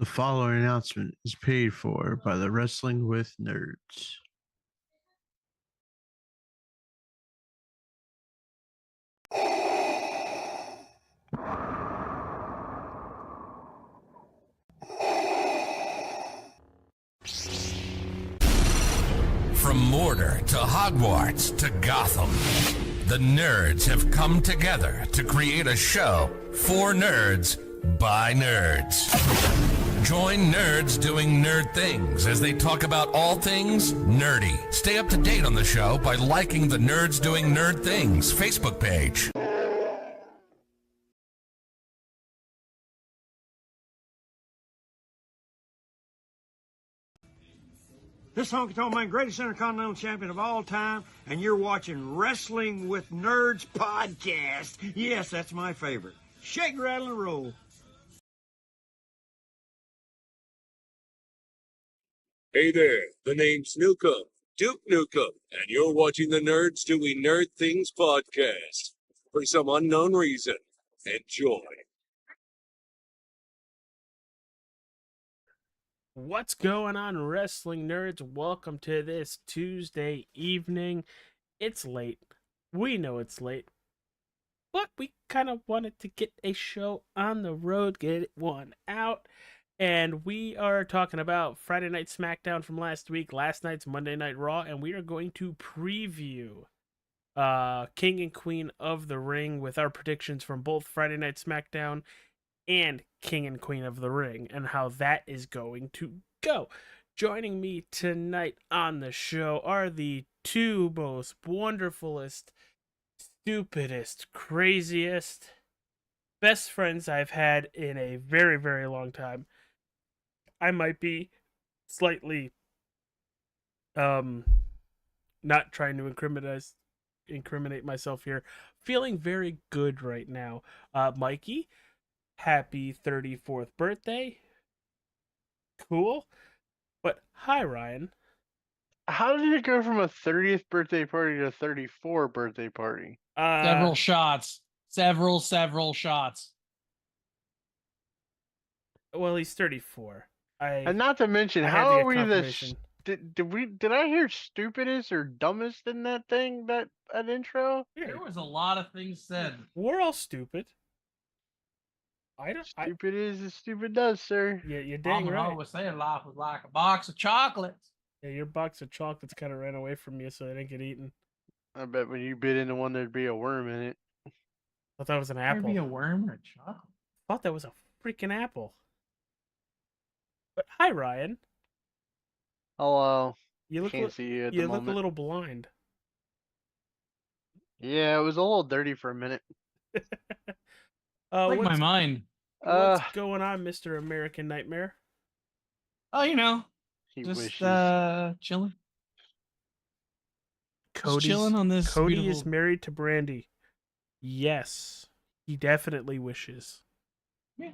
The following announcement is paid for by the Wrestling with Nerds. From Mordor to Hogwarts to Gotham, the nerds have come together to create a show for nerds by nerds. Join nerds doing nerd things as they talk about all things nerdy. Stay up to date on the show by liking the Nerds Doing Nerd Things Facebook page. This honky tonk man, greatest intercontinental champion of all time, and you're watching Wrestling with Nerds podcast. Yes, that's my favorite. Shake, rattle, and roll. Hey there, the name's Newcomb, Duke Newcomb, and you're watching the Nerds Doing Nerd Things podcast. For some unknown reason, enjoy. What's going on, wrestling nerds? Welcome to this Tuesday evening. It's late. We know it's late. But we kind of wanted to get a show on the road, get one out. And we are talking about Friday Night SmackDown from last week, last night's Monday Night Raw, and we are going to preview King and Queen of the Ring with our predictions from both Friday Night SmackDown and King and Queen of the Ring and how that is going to go. Joining me tonight on the show are the two most wonderfulest, stupidest, craziest, best friends I've had in a very, very long time. I might be slightly not trying to incriminate myself here. Feeling very good right now. Mikey, happy 34th birthday. Cool. But hi, Ryan. How did it go from a 30th birthday party to a 34 birthday party? Several shots. Several shots. Well, he's 34. And not to mention, I had how to are get we confirmation. did I hear stupidest or dumbest in that thing, that intro? There was a lot of things said. We're all stupid. Stupid is as stupid does, sir. Yeah, you're dang Mama right. always said life was like a box of chocolates. Yeah, your box of chocolates kind of ran away from you, so they didn't get eaten. I bet when you bit into one, there'd be a worm in it. I thought that was an There'd apple. be a worm or a chocolate. I thought that was a freaking apple. But hi, Ryan. Hello. You look Can't see you at the you look moment. a little blind. Yeah, it was a little dirty for a minute. Like my mind. What's going on, Mr. American Nightmare? Oh, He just wishes. chilling. Cody's, chilling on this. Cody beautiful... is married to Brandy. Yes, he definitely wishes. Yeah.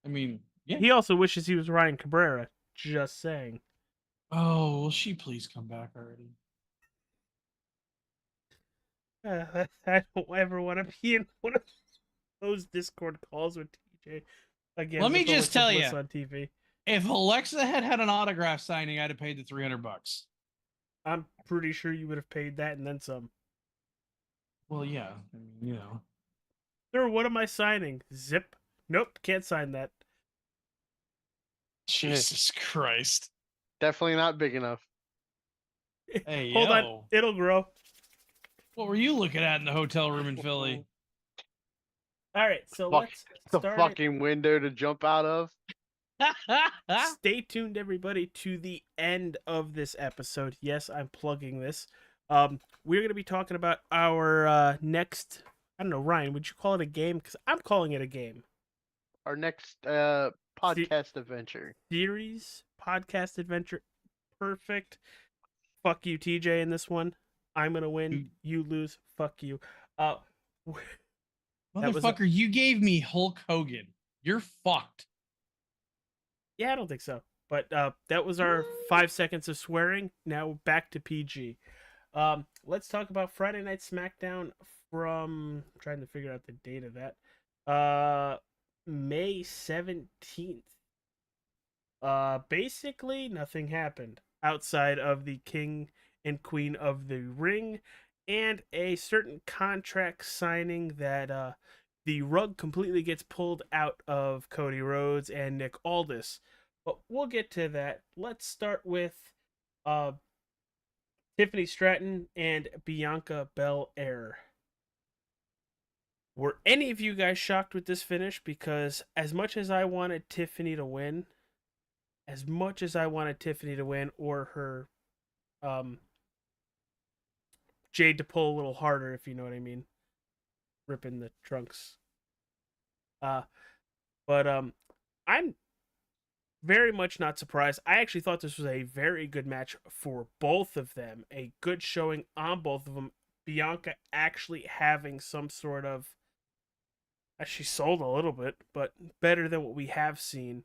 I mean, yeah. He also wishes he was Ryan Cabrera. Just saying. Oh, will she please come back already? I don't ever want to be in one of those Discord calls with TJ again. Let me just tell you, on TV. If Alexa had an autograph signing, I'd have paid the $300. I'm pretty sure you would have paid that and then some. Well, yeah, Sir, what am I signing? Zip? Nope, can't sign that. Jesus Christ. Definitely not big enough. Hey, Hold on, it'll grow. What were you looking at in the hotel room in Philly? All right, so let's start. The fucking window to jump out of. Stay tuned, everybody, to the end of this episode. Yes, I'm plugging this. We're going to be talking about our next, I don't know, Ryan, would you call it a game? Because I'm calling it a game. Our next podcast adventure. Series, podcast adventure. Perfect. Fuck you, TJ, in this one. I'm going to win. You lose. Fuck you. Motherfucker, you gave me Hulk Hogan. You're fucked. Yeah, I don't think so. But that was our 5 seconds of swearing. Now back to PG. Let's talk about Friday Night SmackDown from... I'm trying to figure out the date of that. May 17th. Basically nothing happened outside of the King and Queen of the Ring and a certain contract signing that the rug completely gets pulled out of Cody Rhodes and Nick Aldis. But we'll get to that. Let's start with uh, Tiffany Stratton and Bianca Belair. Were any of you guys shocked with this finish? Because as much as I wanted Tiffany to win, or her um, Jade to pull a little harder, if you know what I mean, ripping the trunks. Uh, but I'm very much not surprised. I actually thought this was a very good match for both of them, a good showing on both of them. Bianca actually having some sort of, she sold a little bit, but better than what we have seen.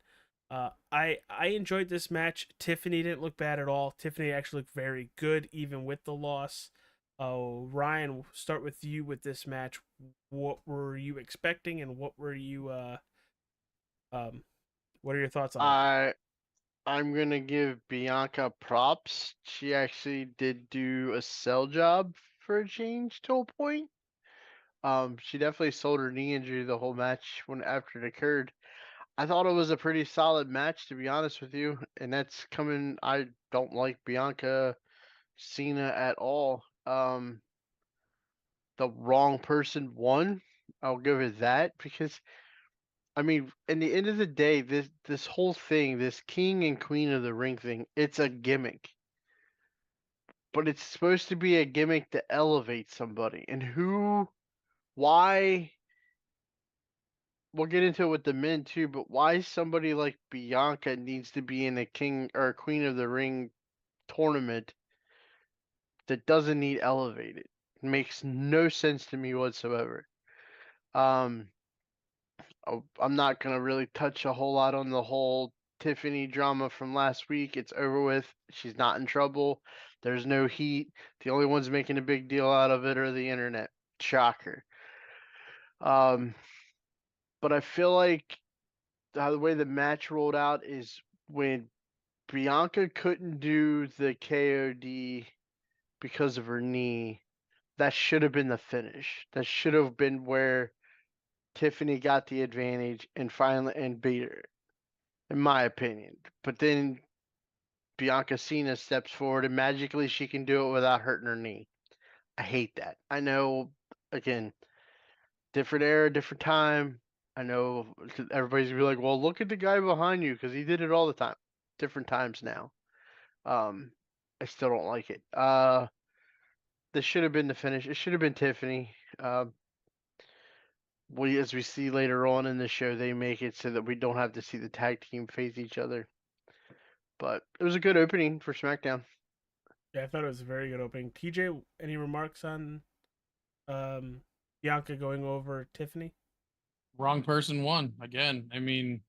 I enjoyed this match. Tiffany didn't look bad at all. Tiffany actually looked very good, even with the loss. Ryan, we'll start with you with this match. What were you expecting, and what were you um, what are your thoughts on it? I'm gonna give Bianca props. She actually did do a sell job for a change to a point. She definitely sold her knee injury the whole match when after it occurred. I thought it was a pretty solid match, to be honest with you, and that's coming. I don't like Bianca Cena at all. The wrong person won. I'll give it that because I mean, in the end of the day, this whole thing, this King and Queen of the Ring thing, it's a gimmick. But it's supposed to be a gimmick to elevate somebody. And why, we'll get into it with the men too, but why somebody like Bianca needs to be in a King or a Queen of the Ring tournament that doesn't need elevated. Makes no sense to me whatsoever. Um, I'm not gonna really touch a whole lot on the whole Tiffany drama from last week. It's over with. She's not in trouble. There's no heat. The only ones making a big deal out of it are the internet. Shocker. Um, but I feel like how the way the match rolled out is when Bianca couldn't do the KOD because of her knee. That should have been the finish. That should have been where Tiffany got the advantage and finally and beat her, in my opinion. But then Bianca Cena steps forward and magically she can do it without hurting her knee. I hate that. I know, again, different era, different time. I know everybody's gonna be like, well, look at the guy behind you because he did it all the time. Different times now. Um, I still don't like it. This should have been the finish. It should have been Tiffany. As we see later on in the show, they make it so that we don't have to see the tag team face each other. But it was a good opening for SmackDown. Yeah, I thought it was a very good opening. TJ, any remarks on Bianca going over Tiffany? Wrong person won again. I mean,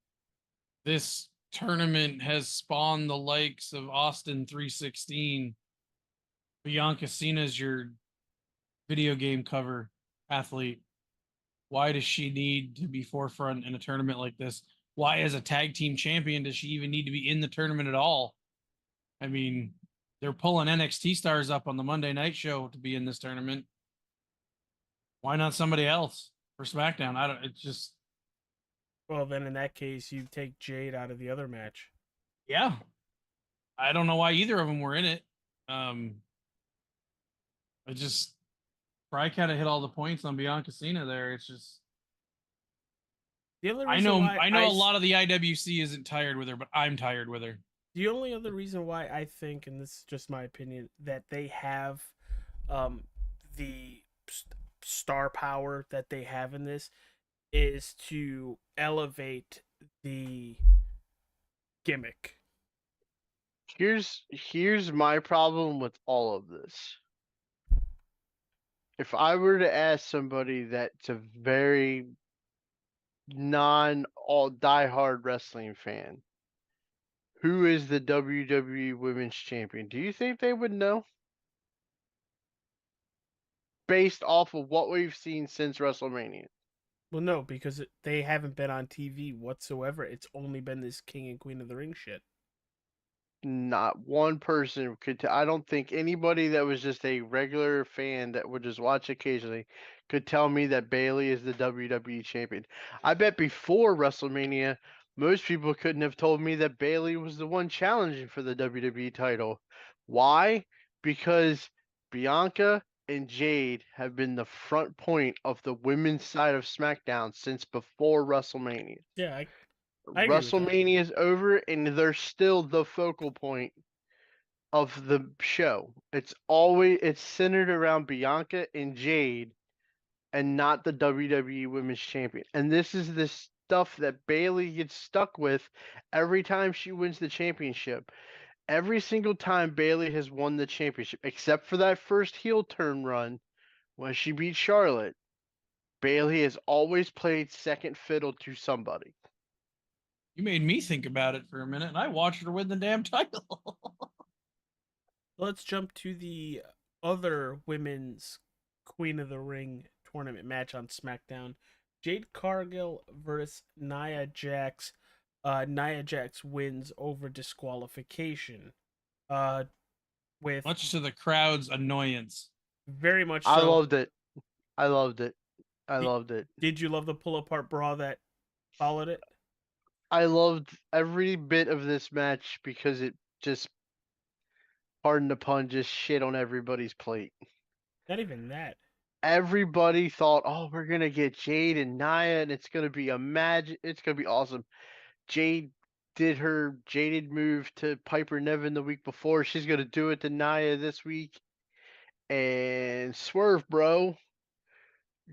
this tournament has spawned the likes of Austin 316. Bianca Cena's your video game cover athlete. Why does she need to be forefront in a tournament like this? Why, as a tag team champion, does she even need to be in the tournament at all? I mean, they're pulling NXT stars up on the Monday night show to be in this tournament. Why not somebody else for SmackDown? I don't. It's just. Well, then in that case, you take Jade out of the other match. Yeah, I don't know why either of them were in it. I just Fry kind of hit all the points on Bianca Cena there. It's just. The only reason I know a lot of the IWC isn't tired with her, but I'm tired with her. The only other reason why I think, and this is just my opinion, that they have the star power that they have in this is to elevate the gimmick. Here's my problem with all of this. If I were to ask somebody that's a very non all diehard wrestling fan, who is the WWE Women's Champion, do you think they would know? Based off of what we've seen since WrestleMania. Well, no, because they haven't been on TV whatsoever. It's only been this King and Queen of the Ring shit. Not one person could. I don't think anybody that was just a regular fan that would just watch occasionally could tell me that Bailey is the WWE champion. I bet before WrestleMania, most people couldn't have told me that Bailey was the one challenging for the WWE title. Why? Because Bianca and Jade have been the front point of the women's side of SmackDown since before WrestleMania. Yeah, I agree with that. WrestleMania is over, and they're still the focal point of the show. It's centered around Bianca and Jade, and not the WWE Women's Champion. And this is the stuff that Bailey gets stuck with every time she wins the championship. Every single time Bailey has won the championship, except for that first heel turn run when she beat Charlotte, Bailey has always played second fiddle to somebody. You made me think about it for a minute, and I watched her win the damn title. Let's jump to the other women's Queen of the Ring tournament match on SmackDown. Jade Cargill versus Nia Jax. Nia Jax wins over disqualification. Uh, with Much to the crowd's annoyance. very much I so. loved it. I loved it. I Did, loved it. did you love the pull apart brawl that followed it? I loved every bit of this match because it just, pardon the pun, just shit on everybody's plate. Not even that. Everybody thought, oh, we're gonna get Jade and Nia, and it's gonna be it's gonna be awesome. Jade did her jaded move to Piper Niven the week before. She's gonna do it to Nia this week. And swerve, bro.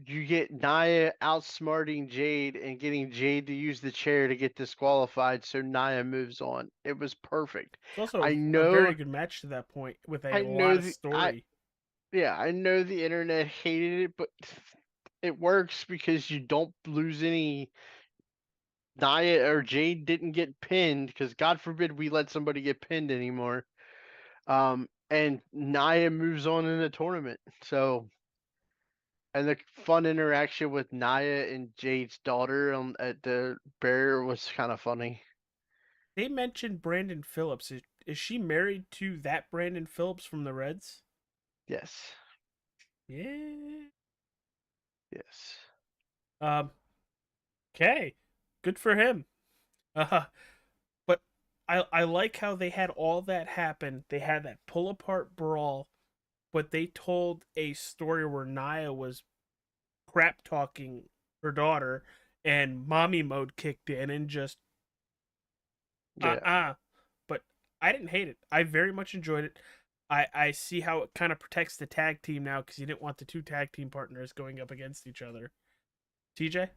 You get Nia outsmarting Jade and getting Jade to use the chair to get disqualified, so Nia moves on. It was perfect. It's also I a know, very good match to that point with a I know lot of the, story. I know the internet hated it, but it works because you don't lose any. Nia or Jade didn't get pinned because God forbid we let somebody get pinned anymore. And Nia moves on in the tournament. So, and the fun interaction with Nia and Jade's daughter at the barrier was kind of funny. They mentioned Brandon Phillips. Is she married to that Brandon Phillips from the Reds? Yes. Yeah. Yes. Um. Okay. Good for him. Uh, but I like how they had all that happen. They had that pull apart brawl, but they told a story where Nia was crap talking her daughter, and mommy mode kicked in and just Yeah. But I didn't hate it. I very much enjoyed it. I see how it kind of protects the tag team now because you didn't want the two tag team partners going up against each other. TJ?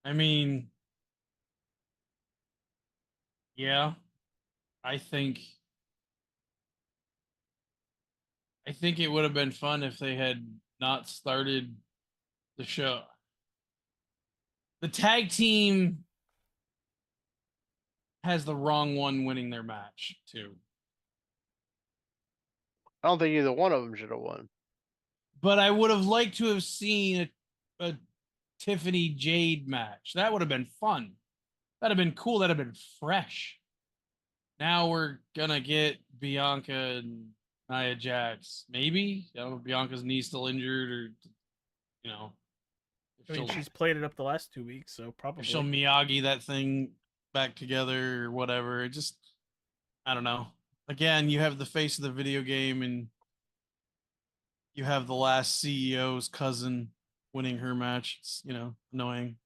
I mean, yeah, I think I think it would have been fun if they had not started the show. The tag team has the wrong one winning their match too. I don't think either one of them should have won. But I would have liked to have seen a Tiffany Jade match. That would have been fun. That'd have been cool. That'd have been fresh. Now we're gonna get Bianca and Nia Jax. Maybe. I don't know if Bianca's knee's still injured or you know. I mean, she's played it up the last 2 weeks, so If she'll probably. Miyagi that thing back together or whatever. It just I don't know. Again, you have the face of the video game and you have the last CEO's cousin winning her match. It's, annoying.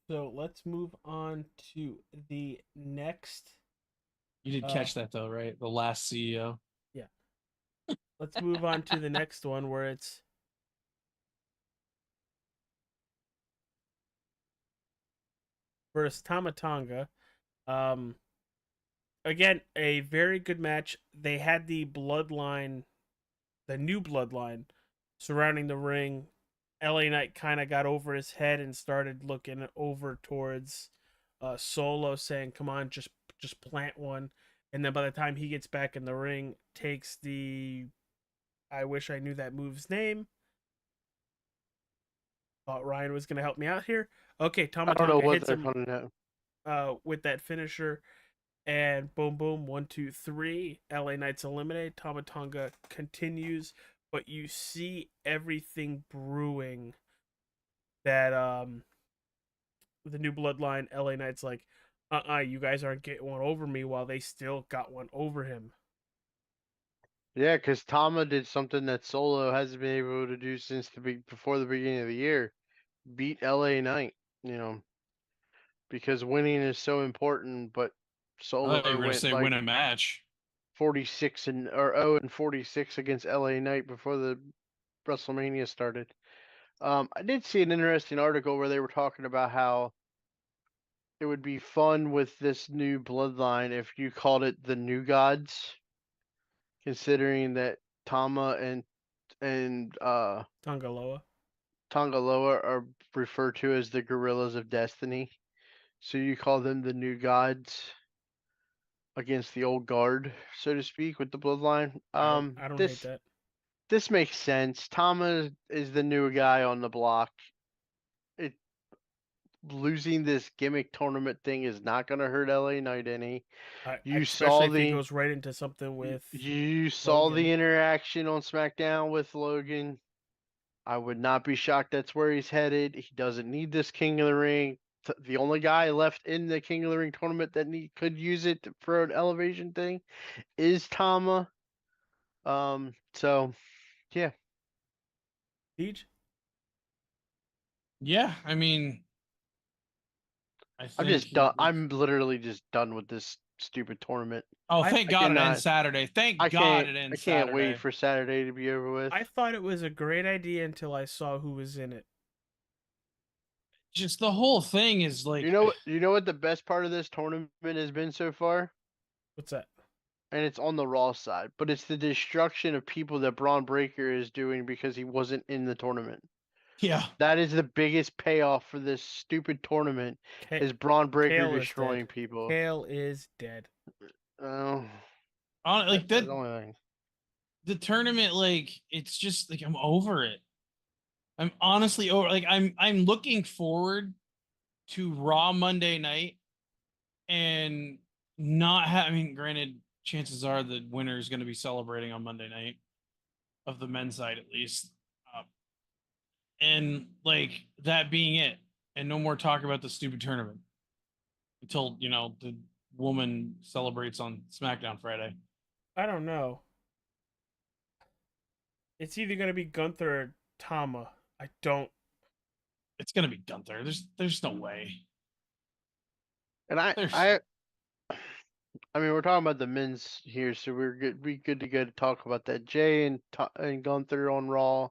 So let's move on to the next. You did catch that though, right? The last CEO. Yeah. Let's move on to the next one where it's versus Tamatanga. Um, again, a very good match. They had the bloodline, the new bloodline, surrounding the ring. LA Knight kind of got over his head and started looking over towards Solo, saying, "Come on, just plant one." and then by the time he gets back in the ring, takes the I wish I knew that move's name. Thought Ryan was gonna help me out here. Okay, I don't know Tomatonga what hits they're him calling it. with that finisher, and boom, boom, 1, 2, 3. LA Knights eliminate. Tomatonga continues, but you see everything brewing. That the new bloodline LA Knights like, you guys aren't getting one over me, while they still got one over him. Yeah, because Tama did something that Solo hasn't been able to do since before the beginning of the year. Beat LA Knight, you know, because winning is so important, but I thought you Solo were gonna went say like win a match. 46 or 0-46 against LA Knight before the WrestleMania started. I did see an interesting article where they were talking about how it would be fun with this new bloodline if you called it the New Gods, considering that Tama and Tongaloa. Tongaloa are referred to as the Gorillas of Destiny. So you call them the New Gods against the old guard, so to speak, with the bloodline. I don't hate that. This makes sense. Tama is the new guy on the block. It Losing this gimmick tournament thing is not going to hurt LA Knight any. You Especially saw if he the goes right into something with you saw Logan. the interaction on SmackDown with Logan. I would not be shocked that's where he's headed. He doesn't need this King of the Ring. The only guy left in the King of the Ring tournament that could use it for an elevation thing is Tama. So yeah, Siege. Yeah, I mean, I I'm think just done. I'm literally just done with this stupid tournament. Oh, I thank I God it ends cannot. Saturday. Thank God it I ends can't wait Saturday. for Saturday to be over with. I thought it was a great idea until I saw who was in it. Just the whole thing is like, You know what the best part of this tournament has been so far? What's that? And it's on the Raw side, but it's the destruction of people that Braun Breaker is doing because he wasn't in the tournament. yeah, That is the biggest payoff for this stupid tournament is Braun Breaker Kale is dead. destroying people. Kale is dead. Oh, like that's that. the only thing. The tournament, like, it's just like I'm over it. I'm honestly over. Like, I'm looking forward to Raw Monday night and not have. I mean, granted, chances are the winner is going to be celebrating on Monday night of the men's side at least. And like that being it, and no more talk about the stupid tournament until the woman celebrates on SmackDown Friday. I don't know. It's either gonna be Gunther or Tama. I don't. It's gonna be Gunther. There's no way. And There's I mean, we're talking about the men's here, so we're good. We good to go to talk about that. Jay and Gunther on Raw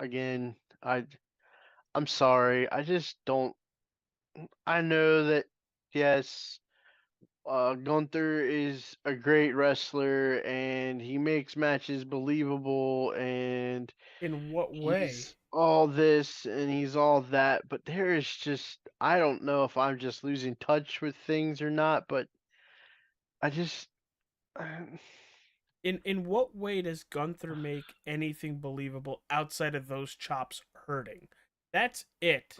again. I'm sorry. I just don't. I know that yes, Gunther is a great wrestler and he makes matches believable and In what he's way? all this and he's all that, but there is just I don't know if I'm just losing touch with things or not, but I just In what way does Gunther make anything believable outside of those chops hurting? That's it.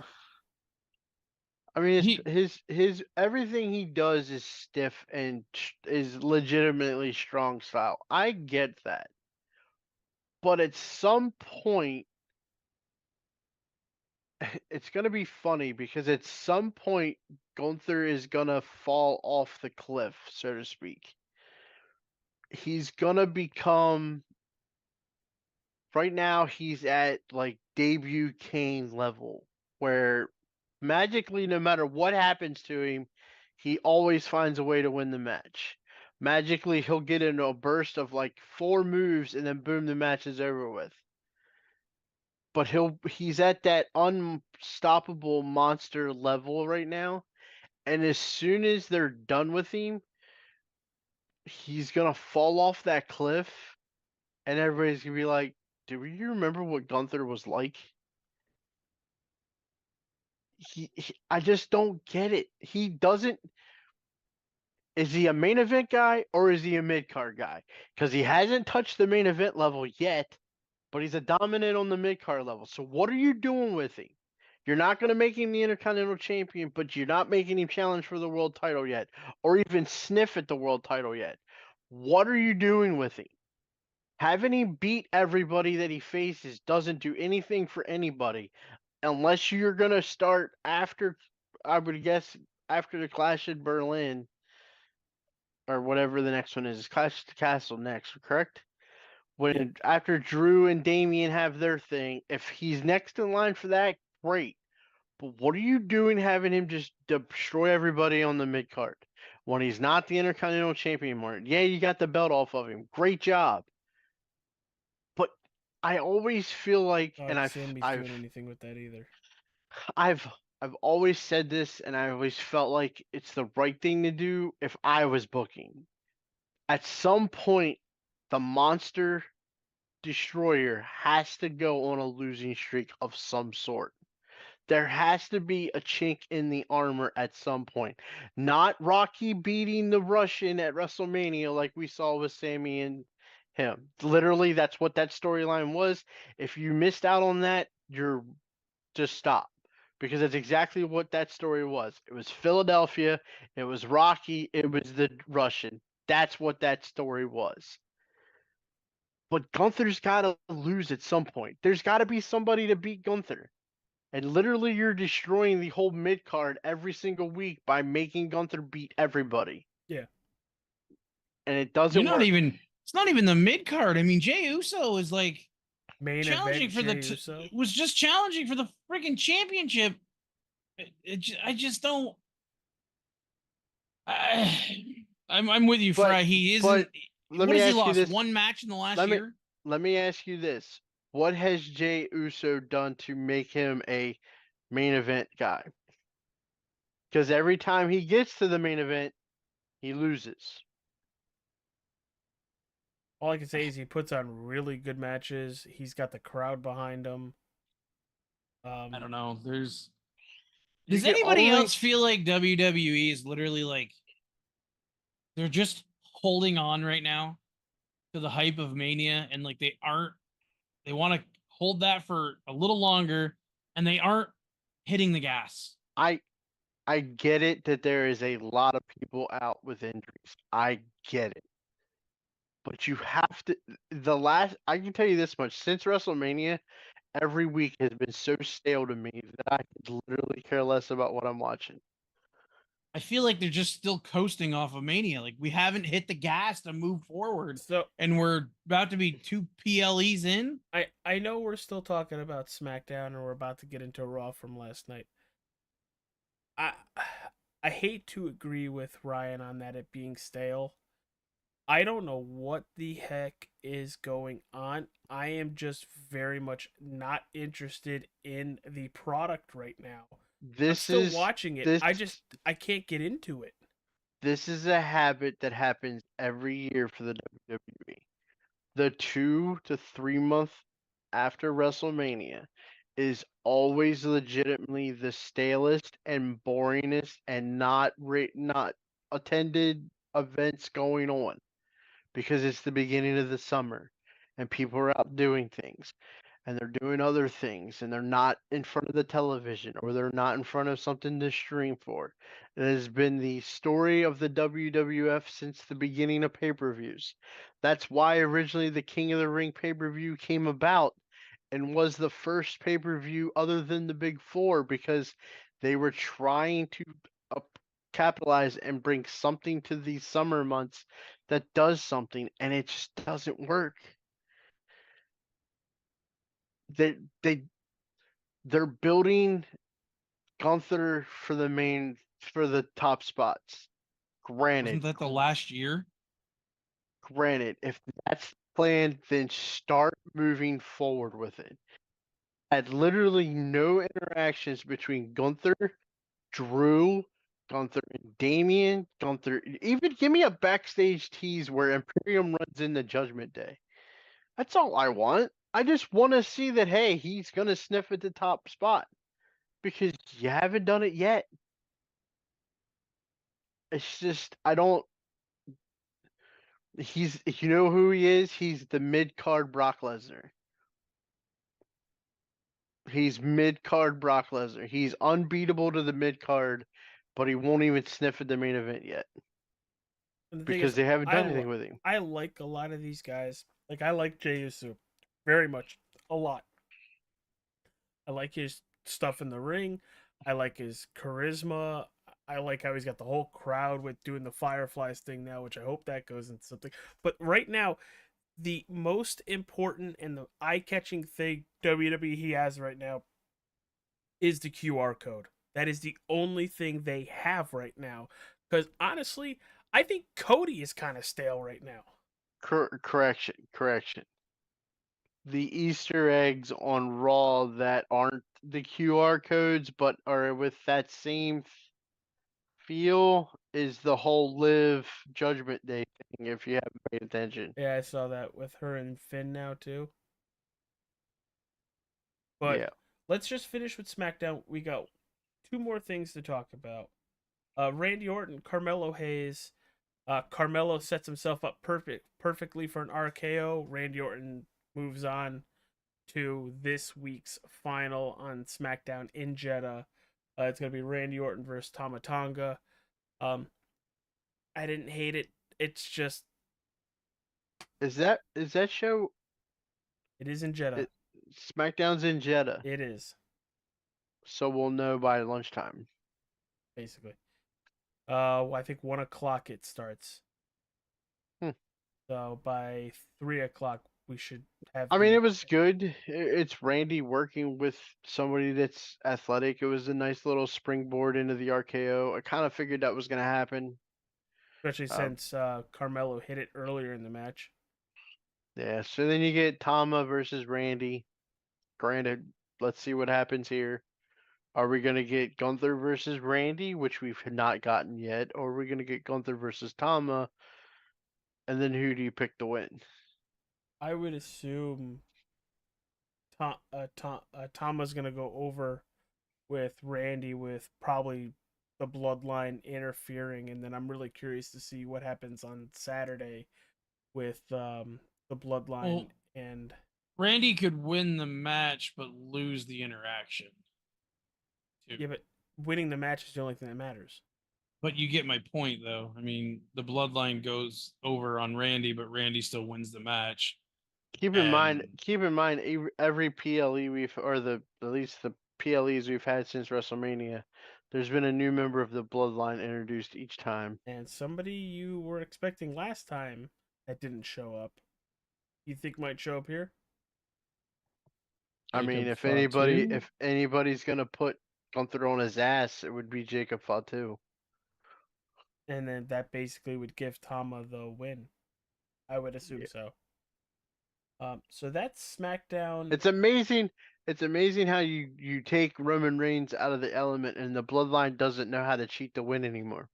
I mean, he his everything he does is stiff and is legitimately strong style. I get that, but at some point, it's gonna be funny because at some point, Gunther is gonna fall off the cliff, so to speak. He's gonna become. Right now, he's at like debut Kane level, where magically, no matter what happens to him, he always finds a way to win the match. Magically, he'll get in a burst of like 4 moves, and then boom, the match is over with. But he's at that unstoppable monster level right now, and as soon as they're done with him, he's gonna fall off that cliff, and everybody's gonna be like, "Do you remember what Gunther was like?" I just don't get it. He doesn't. Is he a main event guy or is he a mid card guy? Because he hasn't touched the main event level yet, but he's a dominant on the mid card level. So what are you doing with him? You're not going to make him the Intercontinental Champion, but you're not making him challenge for the world title yet, or even sniff at the world title yet. What are you doing with him? Having him beat everybody that he faces doesn't do anything for anybody unless you're going to start after, I would guess, after the Clash in Berlin or whatever the next one is. Clash at the Castle next, correct? When after Drew and Damian have their thing, if he's next in line for that, great. But what are you doing having him just destroy everybody on the mid card when he's not the Intercontinental Champion anymore? Yeah, you got the belt off of him. Great job. But I always feel like, I and don't see him doing anything with that either. I've I've always said this, and I always felt like it's the right thing to do if I was booking. At some point, the monster destroyer has to go on a losing streak of some sort. There has to be a chink in the armor at some point. Not Rocky beating the Russian at WrestleMania like we saw with Sammy and him. Literally, that's what that storyline was. If you missed out on that, you're just stop. Because that's exactly what that story was. It was Philadelphia, it was Rocky, it was the Russian. That's what that story was. But Gunther's got to lose at some point. There's got to be somebody to beat Gunther. And literally, you're destroying the whole mid card every single week by making Gunther beat everybody. Yeah. And it doesn't You're not work. even. It's not even the mid card. I mean, Jey Uso is like Main challenging event for the. Jey Uso. Was just challenging for the freaking championship. I just don't. I'm with you, But- Fry. He isn't. but let What me has he ask you lost? this. One match in the last Let me- year. Let me ask you this. What has Jey Uso done to make him a main event guy? Because every time he gets to the main event, he loses. All I can say is he puts on really good matches. He's got the crowd behind him. I don't know. There's. You Does can anybody only- else feel like WWE is literally like they're just holding on right now to the hype of Mania and like they want to hold that for a little longer and they aren't hitting the gas. I get it that there is a lot of people out with injuries. I get it. But you have to I can tell you this much, since WrestleMania, every week has been so stale to me that I could literally care less about what I'm watching. I feel like they're just still coasting off of Mania. Like we haven't hit the gas to move forward. So And we're about to be 2 PLEs in. I know we're still talking about SmackDown and we're about to get into Raw from last night. I hate to agree with Ryan on that it being stale. I don't know what the heck is going on. I am just very much not interested in the product right now. I'm still watching it. I can't get into it. This is a habit that happens every year for the WWE. The 2 to 3 month after WrestleMania is always legitimately the stalest and boringest and not attended events going on because it's the beginning of the summer and people are out doing things and they're doing other things and they're not in front of the television or they're not in front of something to stream for. It has been the story of the WWF since the beginning of pay-per-views. That's why originally the King of the Ring pay-per-view came about and was the first pay-per-view other than the Big Four because they were trying to capitalize and bring something to these summer months that does something, and it just doesn't work. They're building Gunther for the top spots. Wasn't that the last year? Granted, if that's the plan, then start moving forward with it. Had literally no interactions between Gunther, Drew, Gunther and Damian, Gunther. Even give me a backstage tease where Imperium runs into Judgment Day. That's all I want. I just want to see that, hey, he's going to sniff at the top spot because you haven't done it yet. It's just I don't. He's you know who he is. He's the mid card Brock Lesnar. He's mid card Brock Lesnar. He's unbeatable to the mid card, but he won't even sniff at the main event yet And the thing because is, they haven't done anything with him. I like a lot of these guys. Like I like Jey Uso very much, a lot. I like his stuff in the ring. I like his charisma. I like how he's got the whole crowd with doing the Fireflies thing now, which I hope that goes into something. But right now, the most important and the eye-catching thing WWE has right now is the QR code. That is the only thing they have right now. Because honestly, I think Cody is kind of stale right now. Correction. The Easter eggs on Raw that aren't the QR codes but are with that same feel is the whole Live Judgment Day thing. If you haven't paid attention, Yeah, I saw that with her and Finn now too. But yeah. let's just finish with SmackDown. We got two more things to talk about. Randy Orton, Carmelo Hayes. Carmelo sets himself up perfectly for an RKO. Randy Orton moves on to this week's final on SmackDown in Jeddah. It's going to be Randy Orton versus Tama Tonga. I didn't hate it. It's just Is that show? it is in Jeddah. SmackDown's in Jeddah, It is so we'll know by lunchtime. basically. I think 1 o'clock it starts. Hmm. So by 3 o'clock we should have. I mean, it was good. It's Randy working with somebody that's athletic. It was a nice little springboard into the RKO. I kind of figured that was going to happen. Especially since Carmelo hit it earlier in the match. Yeah, so then you get Tama versus Randy. Granted, let's see what happens here. Are we going to get Gunther versus Randy, which we've not gotten yet, or are we going to get Gunther versus Tama? And then who do you pick to win? I would assume Tama's gonna go over with Randy, with probably the bloodline interfering, and then I'm really curious to see what happens on Saturday with the bloodline Well, and Randy could win the match but lose the interaction. Too. yeah, but winning the match is the only thing that matters. But you get my point, though. I mean, the bloodline goes over on Randy, but Randy still wins the match. Keep in mind, every PLE at least the PLEs we've had since WrestleMania, there's been a new member of the bloodline introduced each time. And somebody you were expecting last time that didn't show up, you think might show up here? I mean, Fatu? if anybody's gonna put Gunther on his ass, it would be Jacob Fatu. And then that basically would give Tama the win. I would assume so. So that's SmackDown. It's amazing. It's amazing how you take Roman Reigns out of the element, and the bloodline doesn't know how to cheat to win anymore.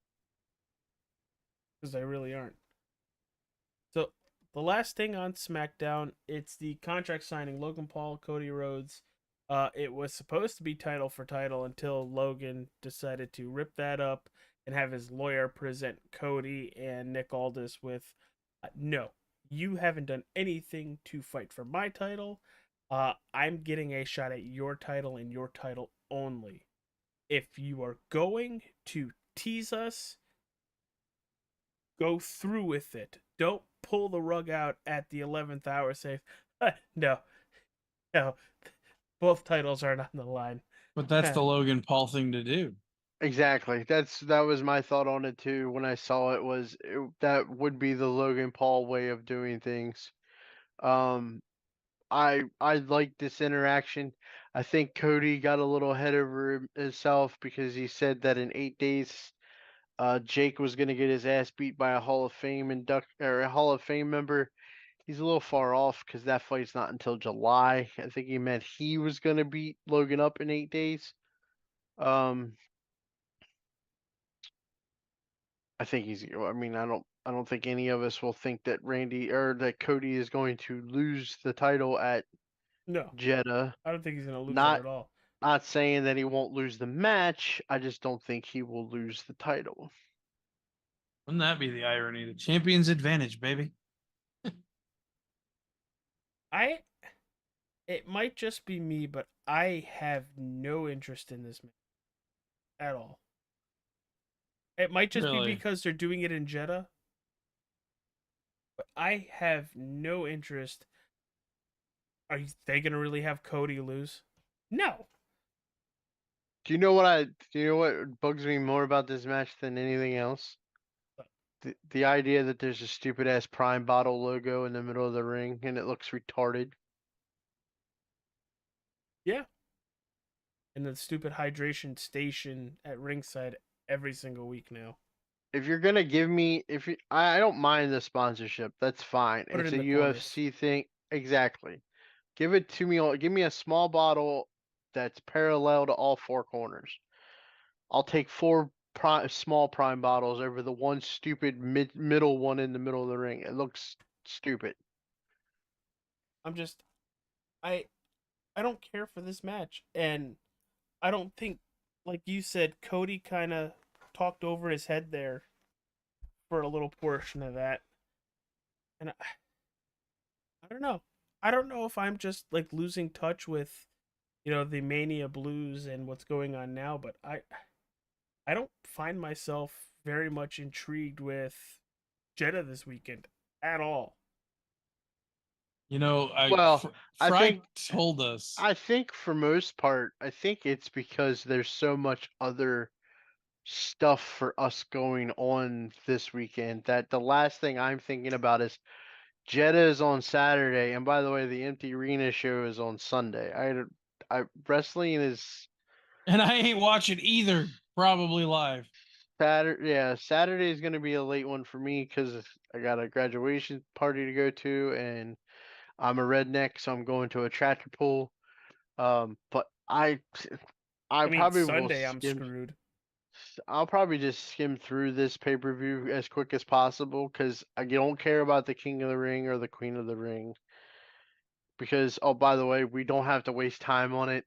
Because they really aren't. So the last thing on SmackDown, it's the contract signing. Logan Paul, Cody Rhodes. It was supposed to be title for title until Logan decided to rip that up and have his lawyer present Cody and Nick Aldis with, no, you haven't done anything to fight for my title. I'm getting a shot at your title and your title only. If you are going to tease us, go through with it. Don't pull the rug out at the 11th hour. Say, no, both titles are not on the line. But that's the Logan Paul thing to do. Exactly. That was my thought on it too. When I saw that would be the Logan Paul way of doing things. I like this interaction. I think Cody got a little ahead over himself because he said that in 8 days, Jake was gonna get his ass beat by a Hall of Fame or a Hall of Fame member. He's a little far off because that fight's not until July. I think he meant he was gonna beat Logan up in 8 days. I think he's. I mean, I don't think any of us will think that Randy or that Cody is going to lose the title at No, Jeddah. I don't think he's going to lose it Not at all. not saying that he won't lose the match. I just don't think he will lose the title. Wouldn't that be the irony? The champion's advantage, baby. It might just be me, but I have no interest in this match at all. It might just be Really? because they're doing it in Jeddah, but I have no interest. Are they going to really have Cody lose? No. Do you know what bugs me more about this match than anything else? The idea that there's a stupid ass Prime bottle logo in the middle of the ring and it looks retarded. Yeah. And the stupid hydration station at ringside every single week now. If you're gonna give me, I don't mind the sponsorship. That's fine. Put it It's in a the corners. UFC thing. Exactly. Give it to me. Give me a small bottle that's parallel to all four corners. I'll take four small prime bottles over the one stupid middle one in the middle of the ring. It looks stupid. I don't care for this match, and I don't think, like you said, Cody kind of talked over his head there for a little portion of that, and I don't know. I don't know if I'm just like losing touch with, the Mania Blues and what's going on now, but I don't find myself very much intrigued with Jeddah this weekend at all. Well, I Fry think told us. I think for most part, I think it's because there's so much other stuff for us going on this weekend that the last thing I'm thinking about is Jeddah is on Saturday, and by the way, the Empty Arena show is on Sunday. Wrestling is And I ain't watching either, probably live. Saturday. Yeah, Saturday is going to be a late one for me because I got a graduation party to go to, and I'm a redneck, so I'm going to a tractor pull. But I I mean, probably will Sunday I'm skim. screwed. I'll probably just skim through this pay-per-view as quick as possible because I don't care about the King of the Ring or the Queen of the Ring. Because, oh, by the way, we don't have to waste time on it.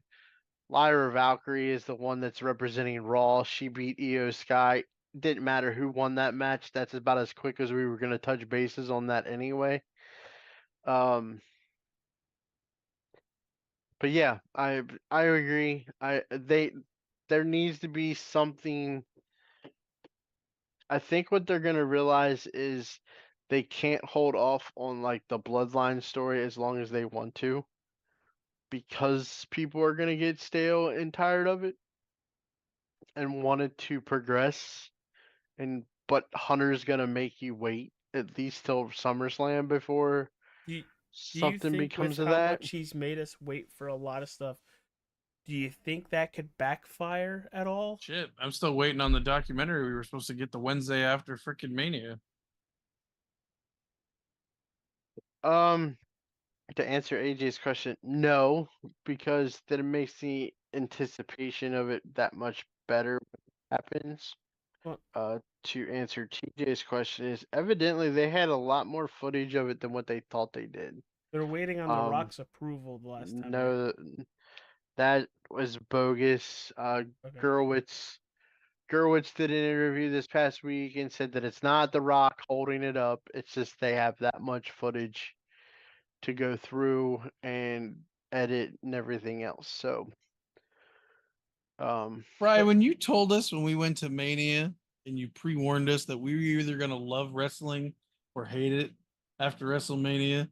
Lyra Valkyrie is the one that's representing Raw. She beat Io Sky. Didn't matter who won that match. That's about as quick as we were going to touch bases on that anyway. But yeah, I agree. There needs to be something. I think what they're gonna realize is they can't hold off on like the bloodline story as long as they want to because people are gonna get stale and tired of it and wanted to progress. But Hunter's gonna make you wait at least till SummerSlam before Do you something think with becomes of how that. much he's made us wait for a lot of stuff, do you think that could backfire at all? Shit, I'm still waiting on the documentary we were supposed to get the Wednesday after freaking Mania. Um, to answer AJ's question, no, because then it makes the anticipation of it that much better when it happens. Well, To answer TJ's question is evidently they had a lot more footage of it than what they thought they did. they're waiting on The Rock's approval the last time. No, that was bogus. Okay. Gerwitz did an interview this past week and said that it's not The Rock holding it up. It's just they have that much footage to go through and edit and everything else. So, Fry, when you told us when we went to Mania and you pre-warned us that we were either gonna love wrestling or hate it after WrestleMania,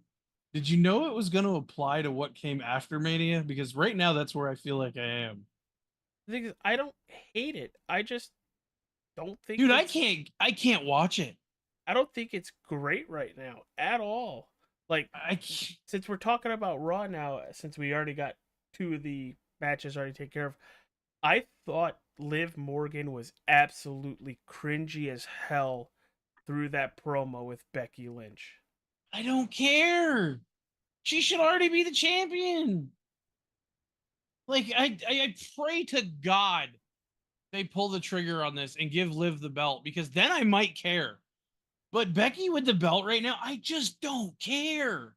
did you know it was gonna apply to what came after Mania? Because right now that's where I feel like I am. The thing is, I don't hate it. I just don't think Dude, I can't watch it. I don't think it's great right now at all. Like, since we're talking about Raw now, since we already got two of the matches already taken care of, I thought Liv Morgan was absolutely cringy as hell through that promo with Becky Lynch. I don't care. She should already be the champion. Like, I pray to God they pull the trigger on this and give Liv the belt because then I might care. But Becky with the belt right now, I just don't care.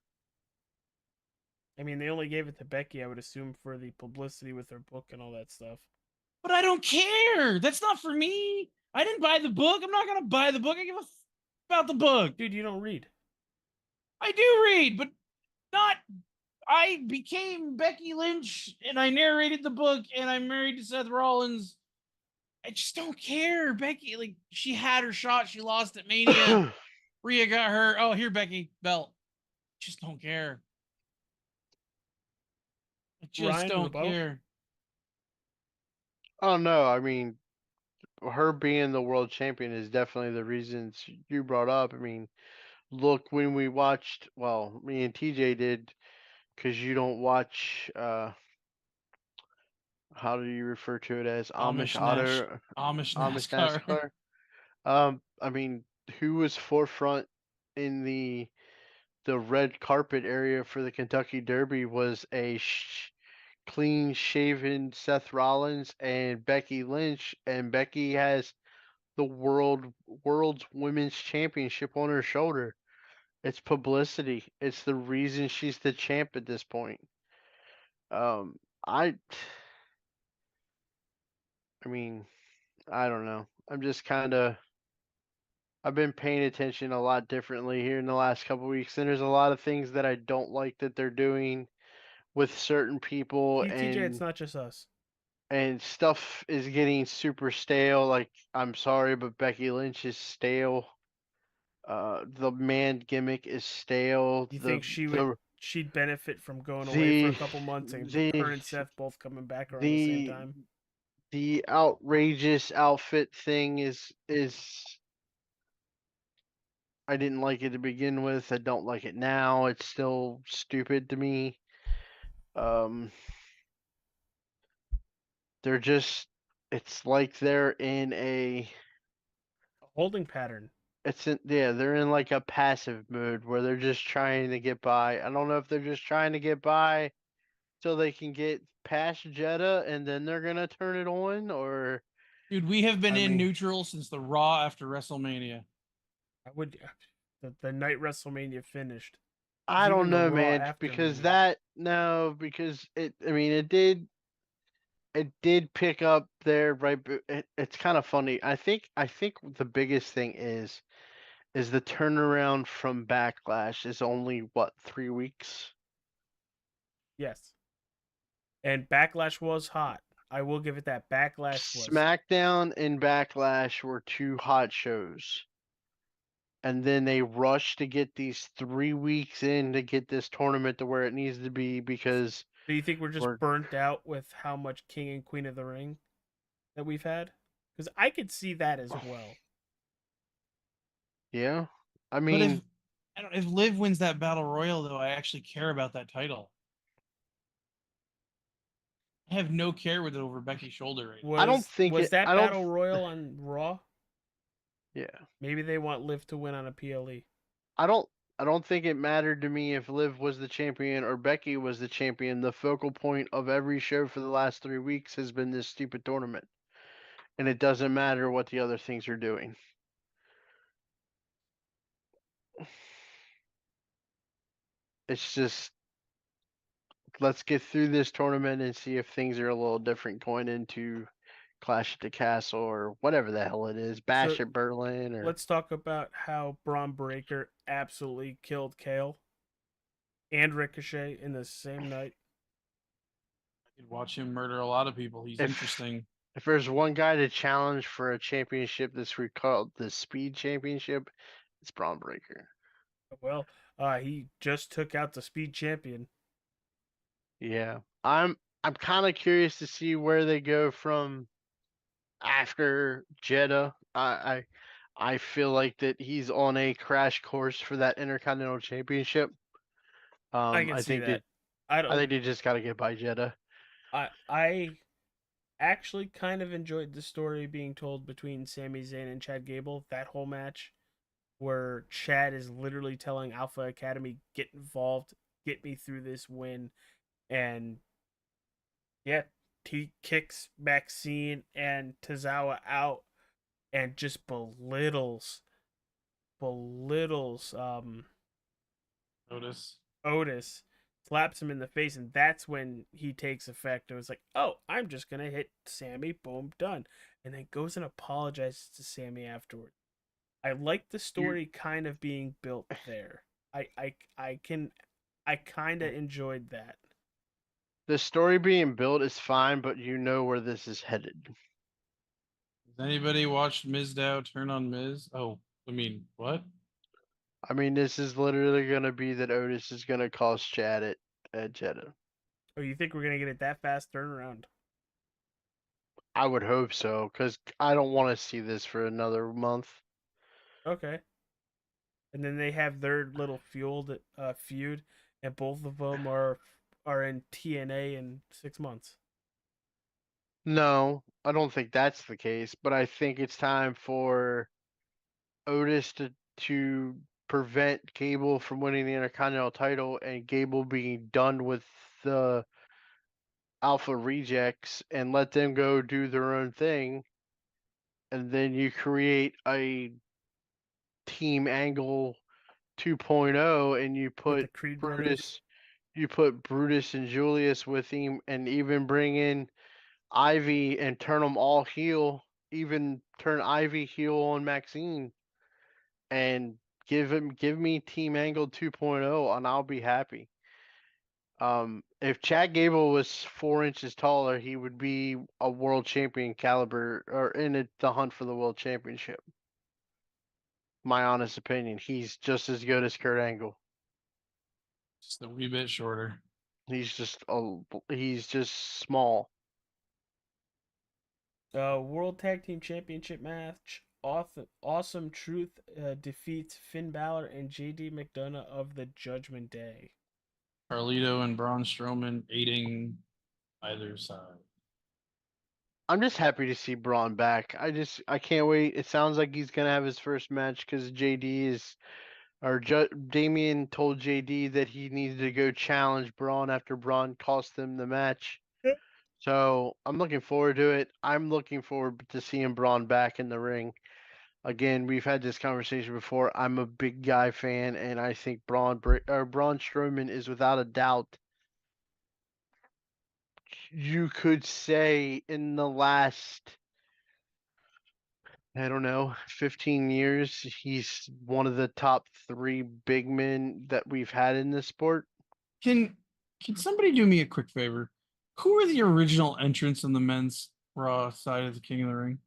I mean, they only gave it to Becky, I would assume, for the publicity with her book and all that stuff. But I don't care. That's not for me. I didn't buy the book. I'm not gonna buy the book. I give a about the book. Dude, you don't read. I do read, but not. I became Becky Lynch and I narrated the book and I'm married to Seth Rollins. I just don't care. Becky, like, she had her shot. She lost at Mania. Rhea got her. Oh, here, Becky, belt. Just don't care. I just Ryan, don't rebuttal? care. Oh no, I mean, her being the world champion is definitely the reasons you brought up. I mean, look, when we watched, well, me and TJ did, because you don't watch, how do you refer to it as Amish auto, Amish Amish NASCAR. NASCAR? I mean, who was forefront in the red carpet area for the Kentucky Derby was a clean shaven Seth Rollins and Becky Lynch, and Becky has the world's women's championship on her shoulder. It's publicity. It's the reason she's the champ at this point. Um, I, I mean, I don't know. I'm just kind of. I've been paying attention a lot differently here in the last couple weeks, and there's a lot of things that I don't like that they're doing with certain people, TJ, it's not just us. and stuff is getting super stale. Like, I'm sorry, but Becky Lynch is stale. The man gimmick is stale. Do you think she'd benefit from going away for a The couple months and the her and Seth both coming back around the same the time? the outrageous outfit thing is I didn't like it to begin with. I don't like it now. It's still stupid to me. Um, they're just it's like they're in a A holding pattern. they're in like a passive mode where they're just trying to get by. I don't know if they're just trying to get by so they can get past Jeddah and then they're gonna turn it on, or Dude, we have been I in mean, neutral since the Raw after WrestleMania. I would the night WrestleMania finished. I Even don't the know, Raw man, after because Mania. because it did pick up there, right? But it's kind of funny. I think the biggest thing is the turnaround from Backlash is only what, 3 weeks. Yes. And Backlash was hot. I will give it that. Backlash was. SmackDown and Backlash were two hot shows, and then they rushed to get these 3 weeks in to get this tournament to where it needs to be because Do you think we're just we're burnt out with how much King and Queen of the Ring that we've had? Because I could see that as well. yeah. I But mean, if Liv wins that battle royal, though, I actually care about that title. I have no care with it over Becky's shoulder right now. I don't think Was it. that I don't. battle royal on Raw? Yeah. Maybe they want Liv to win on a PLE. I don't. I don't think it mattered to me if Liv was the champion or Becky was the champion. The focal point of every show for the last 3 weeks has been this stupid tournament, and it doesn't matter what the other things are doing. It's just let's get through this tournament and see if things are a little different going into Clash at the Castle or whatever the hell it is, So Bash at Berlin or let's talk about how Braun Breaker absolutely killed Kale and Ricochet in the same night. I could watch him murder a lot of people. He's if interesting. if there's one guy to challenge for a championship this week called the Speed Championship, it's Braun Breaker. Well, he just took out the Speed Champion. Yeah. I'm kind of curious to see where they go from after Jeddah. I feel like that he's on a crash course for that Intercontinental Championship. I can I see think that. that I I don't. think they just got to get by Jeddah. I actually kind of enjoyed the story being told between Sami Zayn and Chad Gable. That whole match, where Chad is literally telling Alpha Academy, "Get involved, get me through this win," and yeah, he kicks Maxine and Tozawa out and just belittles Notice. Otis, slaps him in the face, and that's when he takes effect. It was like, oh, I'm just gonna hit Sammy, boom, done. and then goes and apologizes to Sammy afterward. I like the story kind of being built there. I kind of enjoyed that. The story being built is fine, but you know where this is headed. Has anybody watched Mizdow turn on Miz? Oh, I mean, what? I mean, this is literally going to be that Otis is going to cost Chad at Jeddah. Oh, you think we're gonna get it that fast turnaround? I would hope so, because I don't want to see this for another month. Okay. And then they have their little feud, and both of them are in TNA in 6 months. No, I don't think that's the case, but I think it's time for Otis to prevent Gable from winning the Intercontinental title and Gable being done with the Alpha Rejects and let them go do their own thing. And then you create a Team Angle 2.0 and With the Creed brothers. You put Brutus and Julius with him and even bring in Ivy and turn them all heel, even turn Ivy heel on Maxine and give me Team Angle 2.0 and I'll be happy. If Chad Gable was 4 inches taller, he would be a world champion caliber or the hunt for the world championship. My honest opinion, he's just as good as Kurt Angle. Just a wee bit shorter. He's just small. World Tag Team Championship match. Awesome Truth defeats Finn Balor and JD McDonough of the Judgment Day. Carlito and Braun Strowman aiding either side. I'm just happy to see Braun back. I can't wait. It sounds like he's gonna have his first match because Damien told JD that he needed to go challenge Braun after Braun cost them the match. So I'm looking forward to it. I'm looking forward to seeing Braun back in the ring. Again, we've had this conversation before. I'm a big guy fan, and I think Braun Strowman is without a doubt. You could say in the last, I don't know, 15 years, he's one of the top 3 big men that we've had in this sport. Can somebody do me a quick favor? Who are the original entrants in the men's Raw side of the King of the Ring?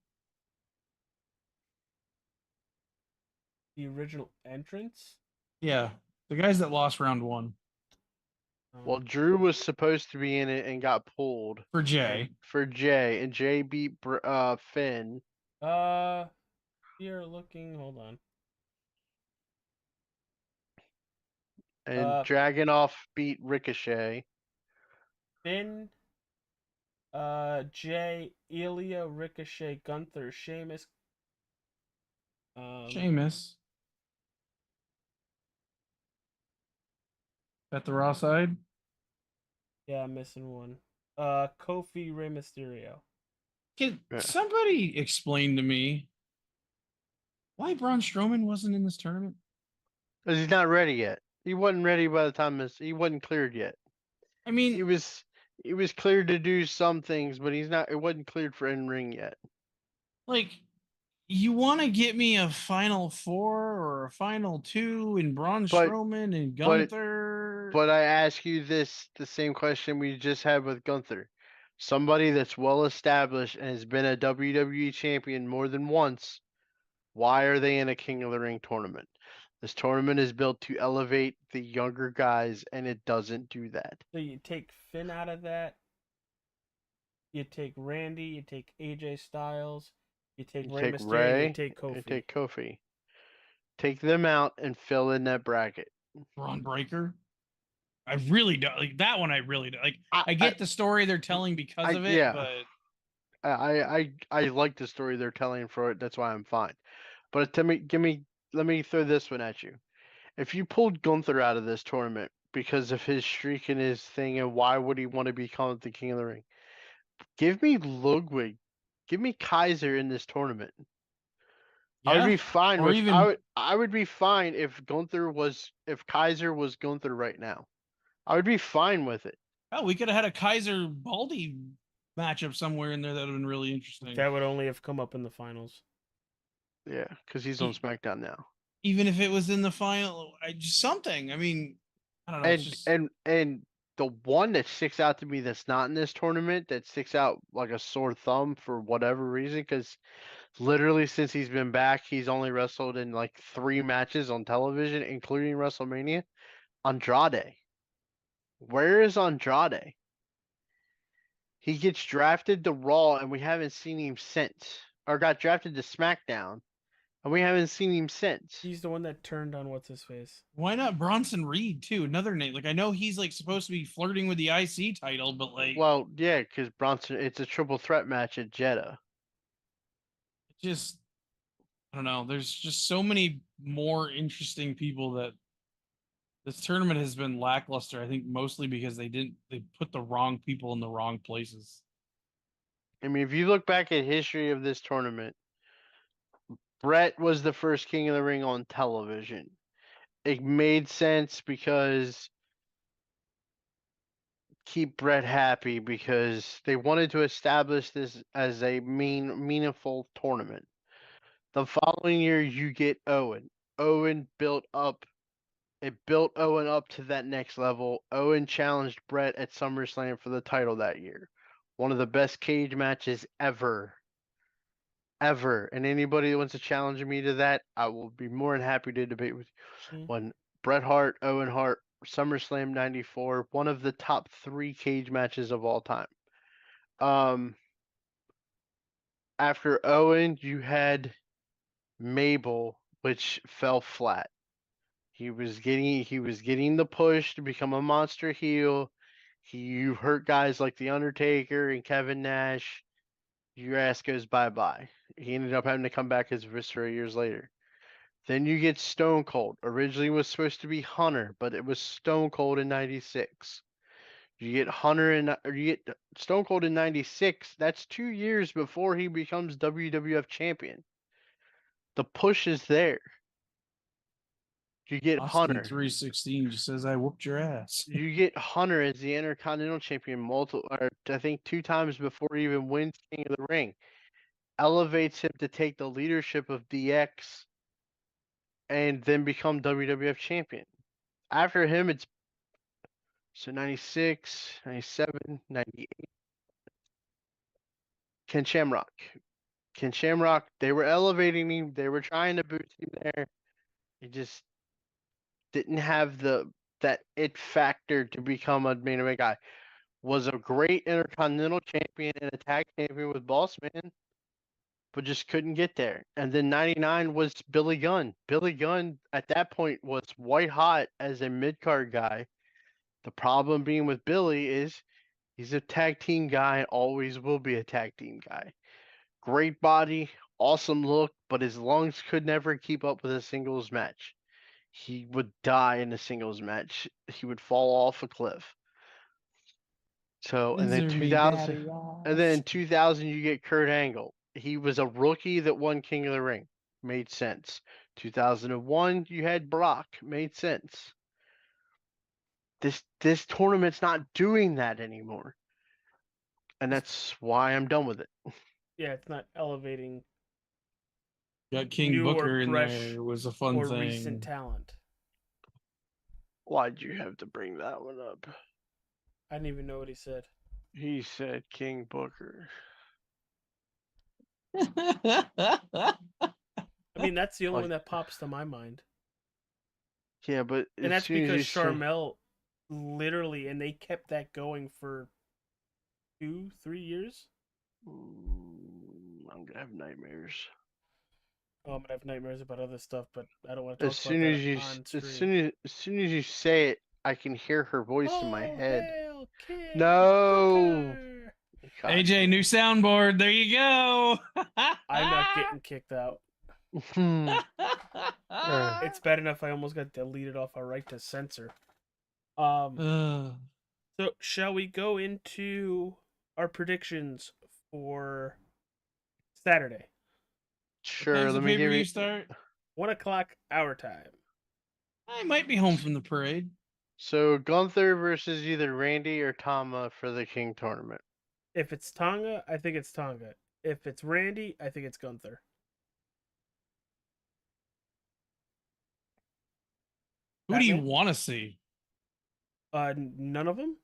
The original entrance. Yeah, the guys that lost round 1. Well, Drew was supposed to be in it and got pulled For Jay. And Jay beat Finn. You're looking. Hold on. And Dragunov beat Ricochet. Finn, Jay, Ilya, Ricochet, Gunther, Sheamus. Sheamus. At the Raw side? Yeah, I'm missing one. Kofi, Rey Mysterio. Can somebody explain to me why Braun Strowman wasn't in this tournament? Because he's not ready yet. He wasn't ready by the time he wasn't cleared yet. I mean, he was cleared to do some things, but it wasn't cleared for in ring yet. Like, you want to get me a Final 4 or a Final 2 in Braun Strowman and Gunther? But I ask you the same question we just had with Gunther. Somebody that's well established and has been a WWE champion more than once, why are they in a King of the Ring tournament? This tournament is built to elevate the younger guys, and it doesn't do that. So you take Finn out of that. You take Randy. You take AJ Styles. You take Rey Mysterio. You take Kofi. You take Kofi. Take them out and fill in that bracket. Braun Breaker. I really don't like that one. I really don't like. I get the story they're telling because of it, but I like the story they're telling for it. That's why I'm fine. But let me throw this one at you. If you pulled Gunther out of this tournament because of his streak and his thing, and why would he want to become the King of the Ring? Give me Ludwig. Give me Kaiser in this tournament. Yeah, I would be fine with I would be fine if Kaiser was Gunther right now. I would be fine with it. Oh, we could have had a Kaiser Baldy matchup somewhere in there that would have been really interesting. That would only have come up in the finals. Yeah, because he's on SmackDown now. Even if it was in the final, just something. I mean, I don't know. It's just And the one that sticks out to me that's not in this tournament, that sticks out like a sore thumb for whatever reason, because literally since he's been back, he's only wrestled in like 3 matches on television, including WrestleMania. Andrade. Where is Andrade? He gets drafted to Raw and we haven't seen him since. Or got drafted to SmackDown and we haven't seen him since. He's the one that turned on what's his face. why not Bronson Reed too? Another name. Like I know he's like supposed to be flirting with the IC title, but like, Well, yeah, because Bronson, it's a triple threat match at Jeddah. just I don't know. There's just so many more interesting people that this tournament has been lackluster. I think mostly because they put the wrong people in the wrong places. I mean, if you look back at history of this tournament, Brett was the first King of the Ring on television. It made sense because keep Brett happy because they wanted to establish this as a meaningful tournament. The following year, you get Owen. Owen built up. It built Owen up to that next level. Owen challenged Brett at SummerSlam for the title that year. One of the best cage matches ever. Ever. And anybody that wants to challenge me to that, I will be more than happy to debate with you. When Bret Hart, Owen Hart, SummerSlam 94, one of the top 3 cage matches of all time. After Owen, you had Mabel, which fell flat. He was getting the push to become a monster heel. You hurt guys like The Undertaker and Kevin Nash. Your ass goes bye-bye. He ended up having to come back as Viscera years later. Then you get Stone Cold. Originally was supposed to be Hunter, but it was Stone Cold in 96. You get you get Stone Cold in 96. That's 2 years before he becomes WWF champion. The push is there. You get Austin Hunter. 316 just says I whooped your ass. You get Hunter as the Intercontinental Champion I think 2 times before he even wins King of the Ring. Elevates him to take the leadership of DX and then become WWF Champion. After him, it's 96, 97, 98. Ken Shamrock. Ken Shamrock, they were elevating him. They were trying to boost him there. He just didn't have that it factor to become a main event guy. Was a great Intercontinental Champion and a tag champion with Boss Man, but just couldn't get there. And then 99 was Billy Gunn. Billy Gunn at that point was white hot as a mid-card guy. The problem being with Billy is he's a tag team guy and always will be a tag team guy. Great body, awesome look, but his lungs could never keep up with a singles match. He would die in a singles match. He would fall off a cliff. So, and then 2000 you get Kurt Angle. He was a rookie that won King of the Ring. Made sense. 2001 you had Brock. Made sense. This tournament's not doing that anymore. And that's why I'm done with it. Yeah, it's not elevating Got King new or Booker in fresh there. It was a fun or thing. recent talent. Why'd you have to bring that one up? I didn't even know what he said. He said King Booker. I mean, that's the only one that pops to my mind. Yeah, but And that's because Sharmell literally, and they kept that going for 2-3 years. I'm gonna have nightmares. Oh, I'm gonna have nightmares about other stuff, but I don't want to talk As about soon that as you, on as soon as you say it, I can hear her voice in my head. Hail King No. Booker! AJ, new soundboard. There you go. I'm not getting kicked out. It's bad enough I almost got deleted off our right to censor. So shall we go into our predictions for Saturday? Sure, let me give you start. 1:00 our time. I might be home from the parade. So Gunther versus either Randy or Tama for the King tournament. If it's Tonga, I think it's Tonga. If it's Randy, I think it's Gunther. Who do you Batman? want to see? None of them.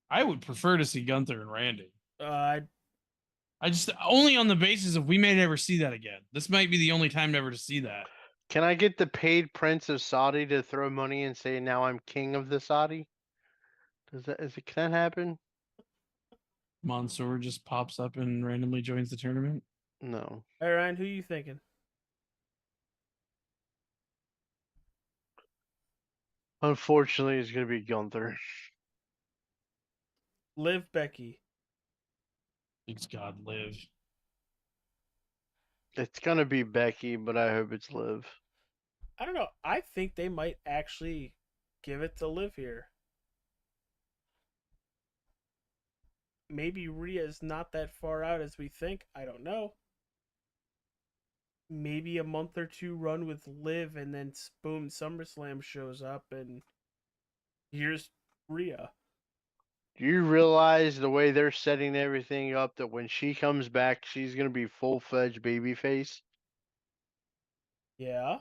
I would prefer to see Gunther and Randy. Uh, I just only on the basis of we may never see that again. This might be the only time never to see that. Can I get the paid prince of Saudi to throw money and say, now I'm king of the Saudi? Can that happen? Mansoor just pops up and randomly joins the tournament. No. all right, Ryan, who you thinking? Unfortunately, it's going to be Gunther. Liv Becky. Thanks God live. It's going to be Becky, but I hope it's Liv. I don't know. I think they might actually give it to Liv here. Maybe Rhea's not that far out as we think. I don't know. Maybe a month or two run with Liv, and then boom, SummerSlam shows up, and here's Rhea. Do you realize the way they're setting everything up that when she comes back, she's going to be full-fledged babyface? Yeah.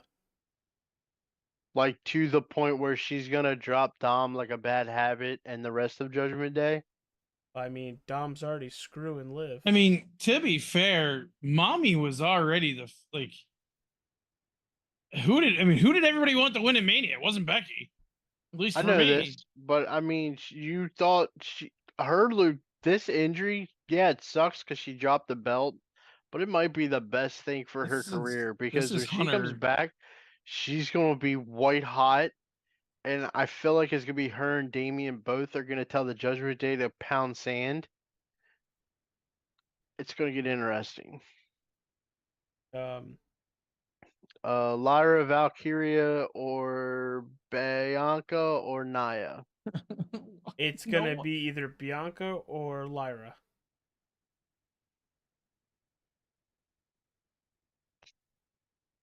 Like to the point where she's going to drop Dom like a bad habit and the rest of Judgment Day? I mean, Dom's already screwing Liv. I mean, to be fair, Mommy was already the like. Who did everybody want to win in Mania? It wasn't Becky. At least I for know me. this, but I mean, you thought this injury, yeah, it sucks because she dropped the belt, but it might be the best thing for her This is career this because is when she comes Hunter. back, she's going to be white hot. And I feel like it's going to be her and Damien both are going to tell the Judgment Day to pound sand. It's going to get interesting. Um, Lyra, Valkyria, or Bianca, or Naya. it's gonna No. be either Bianca or Lyra.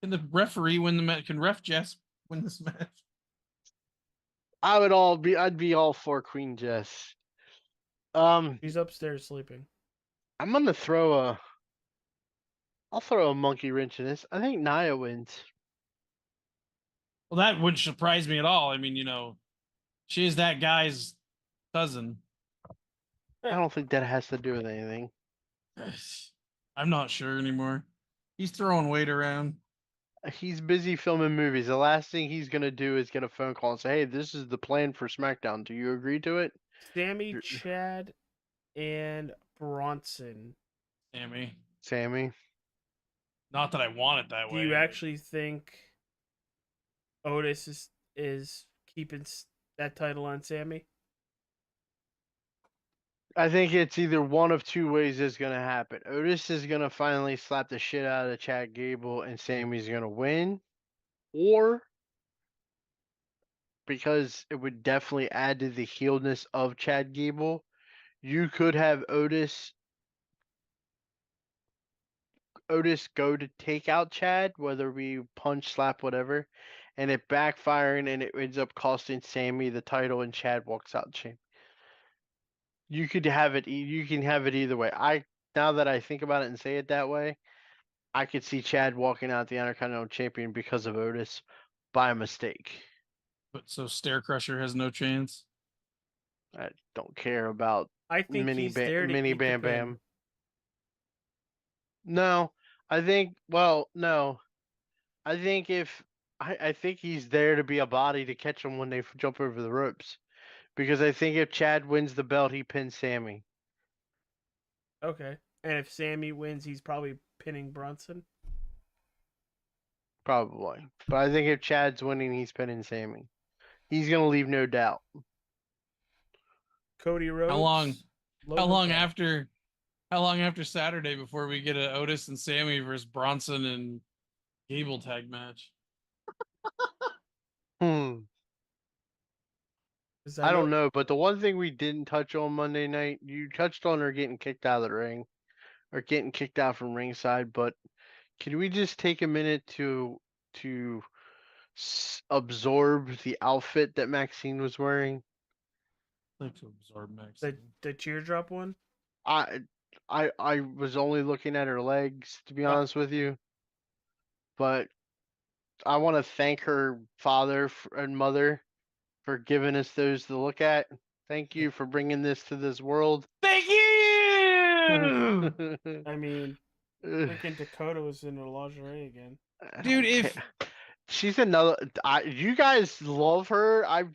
Can the referee win the match? Can Ref Jess win this match? I'd be all for Queen Jess. She's upstairs sleeping. I'm gonna I'll throw a monkey wrench in this. I think Naya wins. Well, that wouldn't surprise me at all. I mean, she is that guy's cousin. I don't think that has to do with anything. I'm not sure anymore. He's throwing weight around. He's busy filming movies. The last thing he's gonna do is get a phone call and say, "Hey, this is the plan for SmackDown. Do you agree to it?" Sammy, Chad, and Bronson. Sammy. Not that I want it that Do way. you actually think Otis is keeping that title on Sammy? I think it's either one of two ways that's gonna happen. Otis is gonna finally slap the shit out of Chad Gable, and Sammy's gonna win, or because it would definitely add to the heeledness of Chad Gable, you could have Otis go to take out Chad, whether we punch, slap, whatever, and it backfiring and it ends up costing Sammy the title and Chad walks out champ. You could have it. You can have it either way. Now that I think about it and say it that way, I could see Chad walking out the Intercontinental Champion because of Otis by mistake. But so Stair Crusher has no chance. I don't care about I think he's there to Mini eat the Bam pin. Bam. No, I think. Well, no, I think I think he's there to be a body to catch them when they jump over the ropes, because I think if Chad wins the belt, he pins Sammy. Okay. And if Sammy wins, he's probably pinning Bronson. Probably. But I think if Chad's winning, he's pinning Sammy. He's gonna leave no doubt. Cody Rhodes. How long? Logan How long after Saturday before we get a Otis and Sammy versus Bronson and Gable tag match? I don't know, but the one thing we didn't touch on Monday night, you touched on her getting kicked out of the ring, or getting kicked out from ringside, but can we just take a minute to absorb the outfit that Maxine was wearing? Like to absorb Maxine. The teardrop one. I was only looking at her legs, to be honest with you. But I want to thank her father and mother for giving us those to look at. Thank you for bringing this to this world. Thank you, I mean, freaking Dakota was in her lingerie again. I dude. don't care. If She's another. You guys love her. I've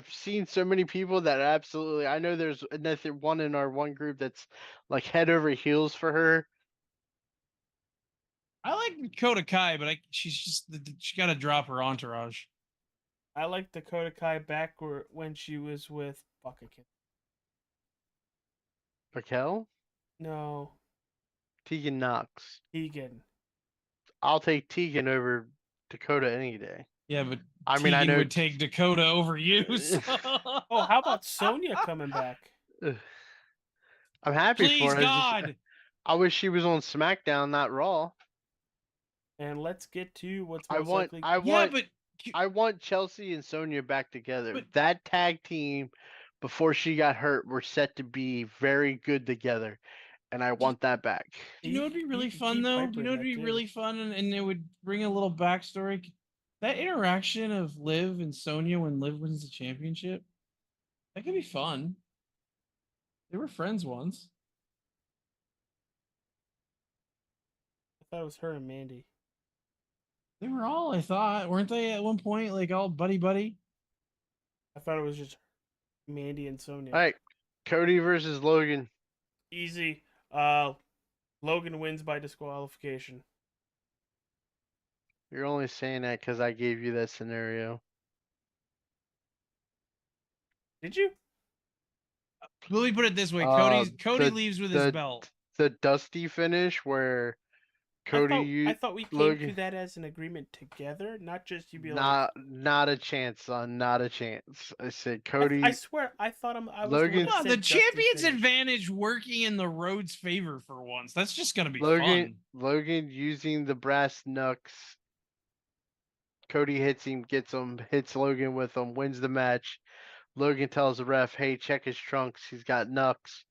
seen so many people that absolutely. I know there's another one in our one group that's like head over heels for her. I like Dakota Kai, but she's just she got to drop her entourage. I like Dakota Kai back when she was with Raquel, No, Tegan Knox. Tegan. I'll take Tegan over Dakota any day. Yeah, but I mean, I Tegan know. would take Dakota over you. So. Oh, how about Sonya coming back? I'm happy Please, for her. God. I wish she was on SmackDown, not Raw. And let's get to what's I most want, likely. I Yeah, want, but I want Chelsea and Sonya back together. But- That tag team, before she got hurt, were set to be very good together, and I want that back. you know, it'd be really can fun keep though. Piper You know, in it'd that, be too. really fun, and it would bring a little backstory. That interaction of Liv and Sonya when Liv wins the championship, that could be fun. They were friends once. I thought it was her and Mandy. They were all, I thought, weren't they at one point like all buddy buddy? I thought it was just Mandy and Sonya. All right, Cody versus Logan. Easy. Logan wins by disqualification. You're only saying that because I gave you that scenario. Did you? Let me put it this way: Cody leaves with his belt. The Dusty finish where Cody I thought we came Logan. to that as an agreement together, not just you be like. Not a chance, son. Not a chance. I said Cody. I swear, I thought I was Logan- the one that Come on, said the Dusty champion's finish. advantage working in the Rhodes' favor for once. That's just gonna be Logan fun. Logan using the brass knucks. Cody hits him, gets him, hits Logan with him, wins the match. Logan tells the ref, "Hey, check his trunks. He's got knucks."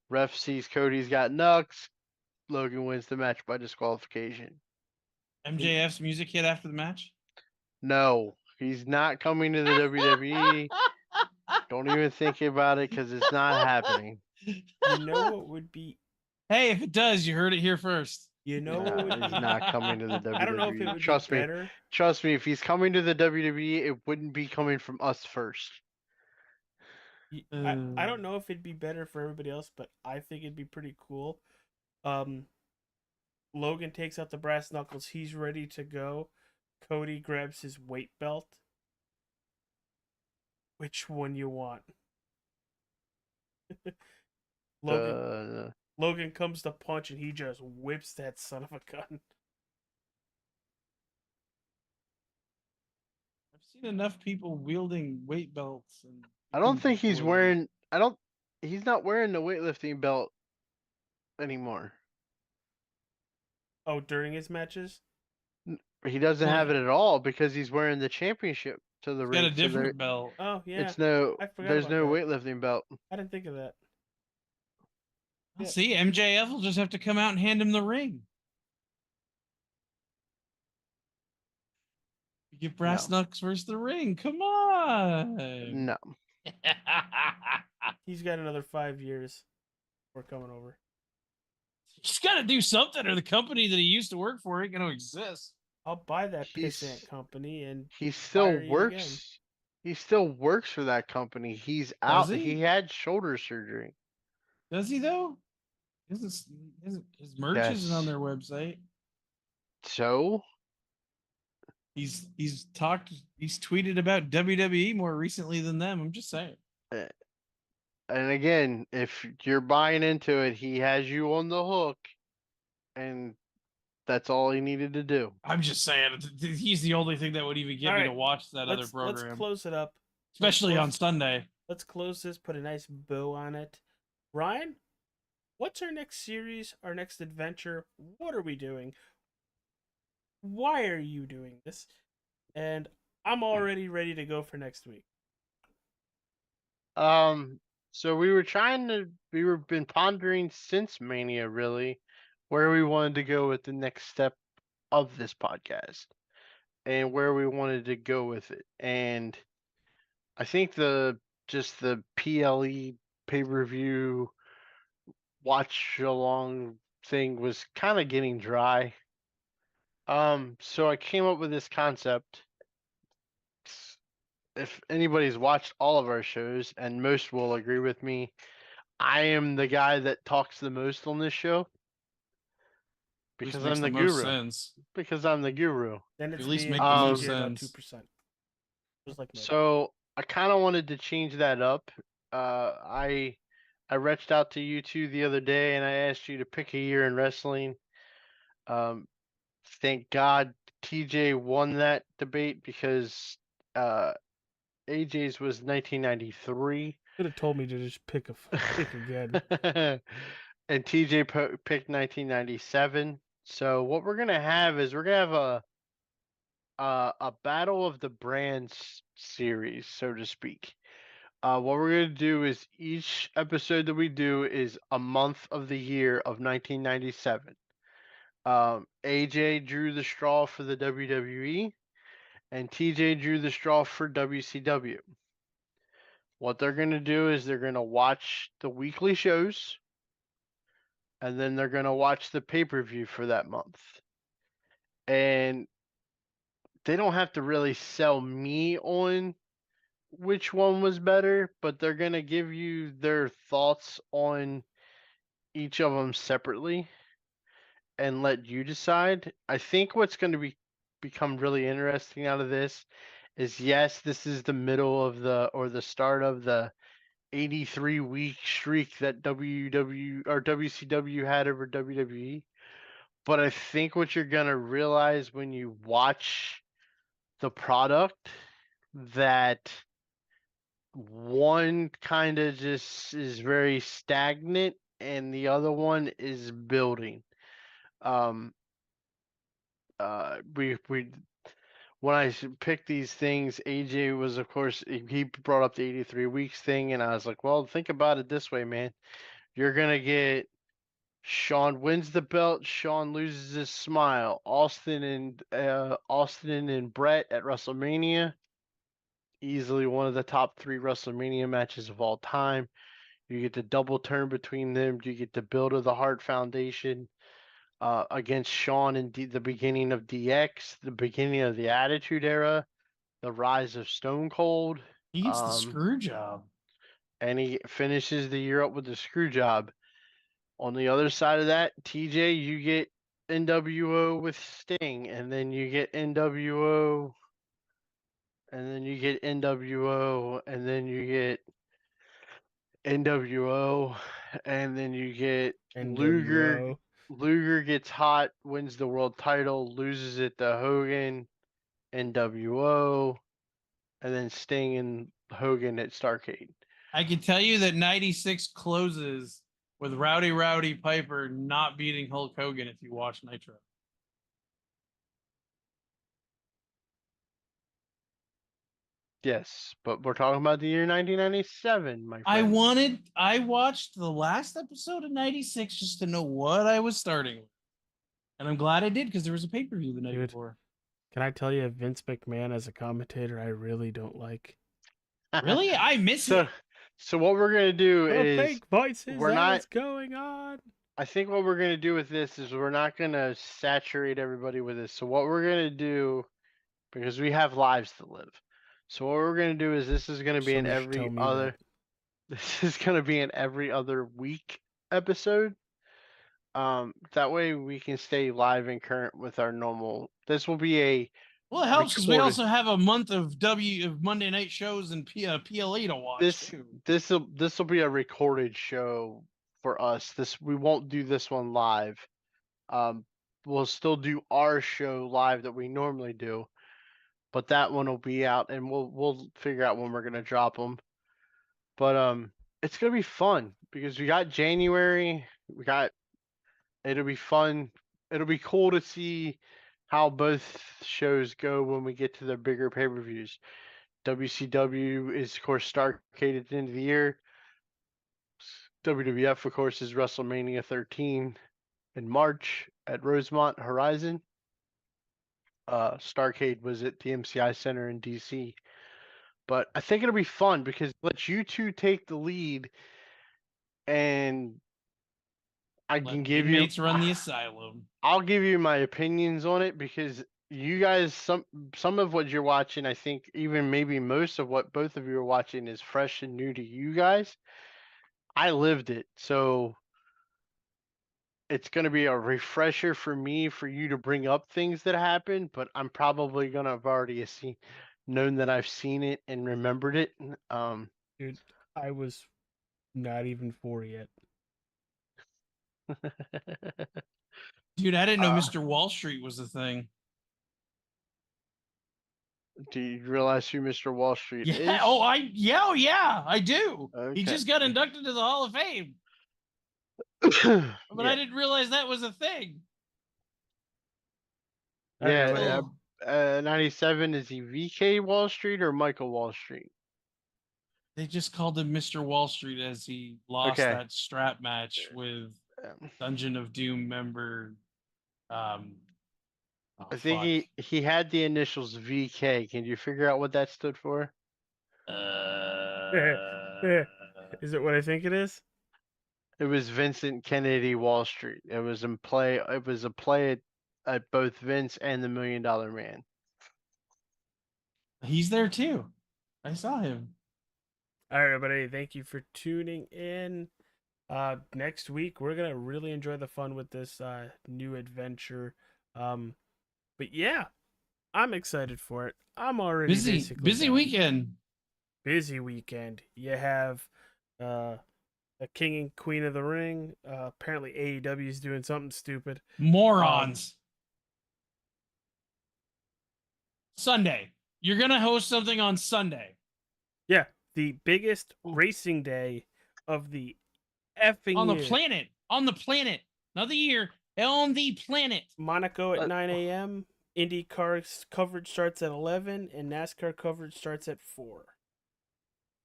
Ref sees Cody's got knucks. Logan wins the match by disqualification. MJF's music hit after the match. No, he's not coming to the WWE. Don't even think about it because it's not happening. You know what would be? Hey, if it does, you heard it here first. You know what No, would he's be? not coming to the WWE. I don't know if it would Trust be me. better. Trust me, if he's coming to the WWE, it wouldn't be coming from us first. I don't know if it'd be better for everybody else, but I think it'd be pretty cool. Logan takes out the brass knuckles. He's ready to go. Cody grabs his weight belt. Which one you want? Logan comes to punch and he just whips that son of a gun. I've seen enough people wielding weight belts. And I don't think he's before. wearing. He's not wearing the weightlifting belt anymore. Oh, during his matches? He doesn't Well, have it at all because he's wearing the championship to the He's ring. got a different belt. Oh, yeah. It's no. I forgot There's about no that. weightlifting belt. I didn't think of that. Yeah. See, MJF will just have to come out and hand him the ring. You get brass knucks versus the ring. Come on. No. He's got another 5 years. We're coming over. He's got to do something, or the company that he used to work for ain't going to exist. I'll buy that pissant company and he still fire you again. works. He still works for that company. He's out. He had shoulder surgery. Does he though? His merch isn't on their website. So he's tweeted about WWE more recently than them. I'm just saying. And again, if you're buying into it, he has you on the hook, and that's all he needed to do. I'm just saying, he's the only thing that would even get me to watch that other program. Let's close it up. Especially on Sunday. Let's close this, put a nice bow on it. Ryan, what's our next series, our next adventure? What are we doing? Why are you doing this? And I'm already ready to go for next week. So we've been pondering since Mania, really, where we wanted to go with the next step of this podcast and where we wanted to go with it. And I think the PLE pay-per-view watch along thing was kind of getting dry. So I came up with this concept. If anybody's watched all of our shows, and most will agree with me, I am the guy that talks the most on this show At least because makes I'm the the most guru. sense. Because I'm the guru. Then it's At least me make and the most TJ about sense. 2%. Just like Murder. So I kind of wanted to change that up. I reached out to you two the other day and I asked you to pick a year in wrestling. Um, thank God TJ won that debate because AJ's was 1993. Could have told me to just pick again. And TJ picked 1997. So what we're gonna have is we're gonna have a battle of the brands series, so to speak. What we're gonna do is each episode that we do is a month of the year of 1997. AJ drew the straw for the WWE, and TJ drew the straw for WCW. What they're gonna do is they're gonna watch the weekly shows, and then they're gonna watch the pay-per-view for that month. And they don't have to really sell me on which one was better, but they're going to give you their thoughts on each of them separately and let you decide. I think what's going to become really interesting out of this is yes, this is the middle of the start of the 83 week streak that WCW had over WWE. But I think what you're going to realize when you watch the product that one kind of just is very stagnant and the other one is building. Um, we when I picked these things, AJ was of course he brought up the 83 weeks thing, and I was like, well, think about it this way, man. You're gonna get Sean wins the belt, Sean loses his smile. Austin and Brett at WrestleMania, easily one of the top 3 WrestleMania matches of all time. You get the double turn between them. You get the build of the Hart Foundation against Shawn in the beginning of DX, the beginning of the Attitude Era, the rise of Stone Cold. He gets the screw job. And he finishes the year up with the screw job. On the other side of that, TJ, you get NWO with Sting, and then you get NWO, and then you get NWO, and then you get NWO, and then you get Luger. NWO. Luger gets hot, wins the world title, loses it to Hogan, NWO, and then Sting and Hogan at Starrcade. I can tell you that 96 closes with Rowdy Piper not beating Hulk Hogan if you watch Nitro. Yes, but we're talking about the year 1997, my friend. I watched the last episode of 96 just to know what I was starting with. And I'm glad I did because there was a pay-per-view the night before. Can I tell you, Vince McMahon as a commentator, I really don't like. Really? I miss it. So what we're gonna do is fake voices. We're not. What's going on? I think what we're gonna do with this is we're not gonna saturate everybody with this. So what we're gonna do, because we have lives to live. So what we're gonna do is this is gonna be Somebody should tell me that. This is gonna be an every other week episode. That way we can stay live and current with our normal. This will be a. Well, it helps because we also have a month of Monday night shows and PLA to watch. This will be a recorded show for us. We won't do this one live. We'll still do our show live that we normally do, but that one will be out, and we'll figure out when we're gonna drop them. But it's gonna be fun because we got January. It'll be fun. It'll be cool to see how both shows go when we get to the bigger pay-per-views. WCW is, of course, Starrcade at the end of the year. WWF, of course, is WrestleMania 13 in March at Rosemont Horizon. Starcade was at the MCI Center in DC. But I think it'll be fun because let you two take the lead, and I Let can the give you. inmates run the asylum. I'll give you my opinions on it because you guys, some of what you're watching, I think even maybe most of what both of you are watching is fresh and new to you guys. I lived it, so it's going to be a refresher for me for you to bring up things that happened, but I'm probably going to have already known that I've seen it and remembered it. Dude, I was not even 4 yet. Dude, I didn't know Uh, Mr. Wall Street was a thing. Do you realize who Mr. Wall Street is? Yeah. Oh yeah, I do. He Okay. just got inducted to the Hall of Fame. But Yeah. I didn't realize that was a thing. All right, Yeah, buddy. Oh, 97, is he VK Wall Street or Michael Wall Street? they just called him Mr. Wall Street as he lost Okay. that strap match with Dungeon of Doom member. Um, oh, I think fuck. he had the initials VK. Can you figure out what that stood for? Is it what I think it is? It was Vincent Kennedy Wall Street. It was in play. It was a play at both Vince and the $1 Million Man. He's there too. I saw him. All right, everybody. Thank you for tuning in. Next week we're gonna really enjoy the fun with this new adventure. But yeah, I'm excited for it. I'm already Busy done. weekend. Busy weekend. You have a King and Queen of the Ring. Apparently AEW is doing something stupid. Morons. Sunday. You're gonna host something on Sunday. Yeah, the biggest racing day of the effing On the year. planet. On the planet. Not the year. On the planet. Monaco at 9 a.m. IndyCar coverage starts at 11, and NASCAR coverage starts at 4.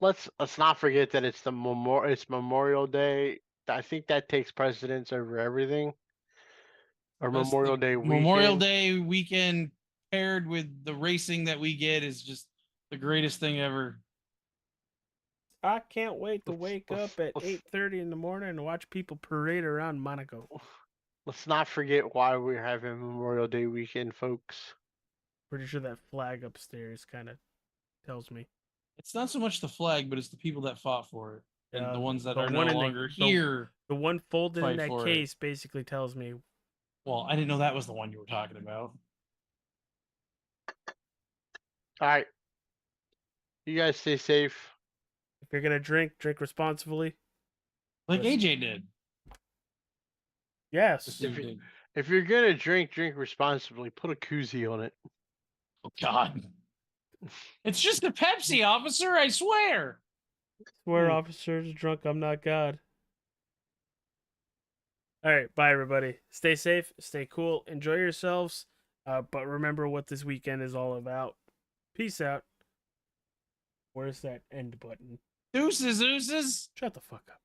Let's not forget that it's it's Memorial Day. I think that takes precedence over everything. Or That's Memorial the Day weekend. Memorial Day weekend paired with the racing that we get is just the greatest thing ever. I can't wait to wake up at 8:30 in the morning and watch people parade around Monaco. Let's not forget why we're having Memorial Day weekend, folks. Pretty sure that flag upstairs kind of tells me. It's not so much the flag, but it's the people that fought for it. And the ones that the are one no in the- longer the- here. The one folded in fight that for case basically tells me. Well, I didn't know that was the one you were talking about. All right. You guys stay safe. If you're gonna drink responsibly. Like Yes. AJ did. Yes. If you're gonna drink responsibly. Put a koozie on it. Oh God. It's just a Pepsi, officer, I swear. Swear officers drunk, I'm not God. All right, bye everybody. Stay safe, stay cool, enjoy yourselves. But remember what this weekend is all about. Peace out. Where's that end button? Deuces, oozes. Shut the fuck up.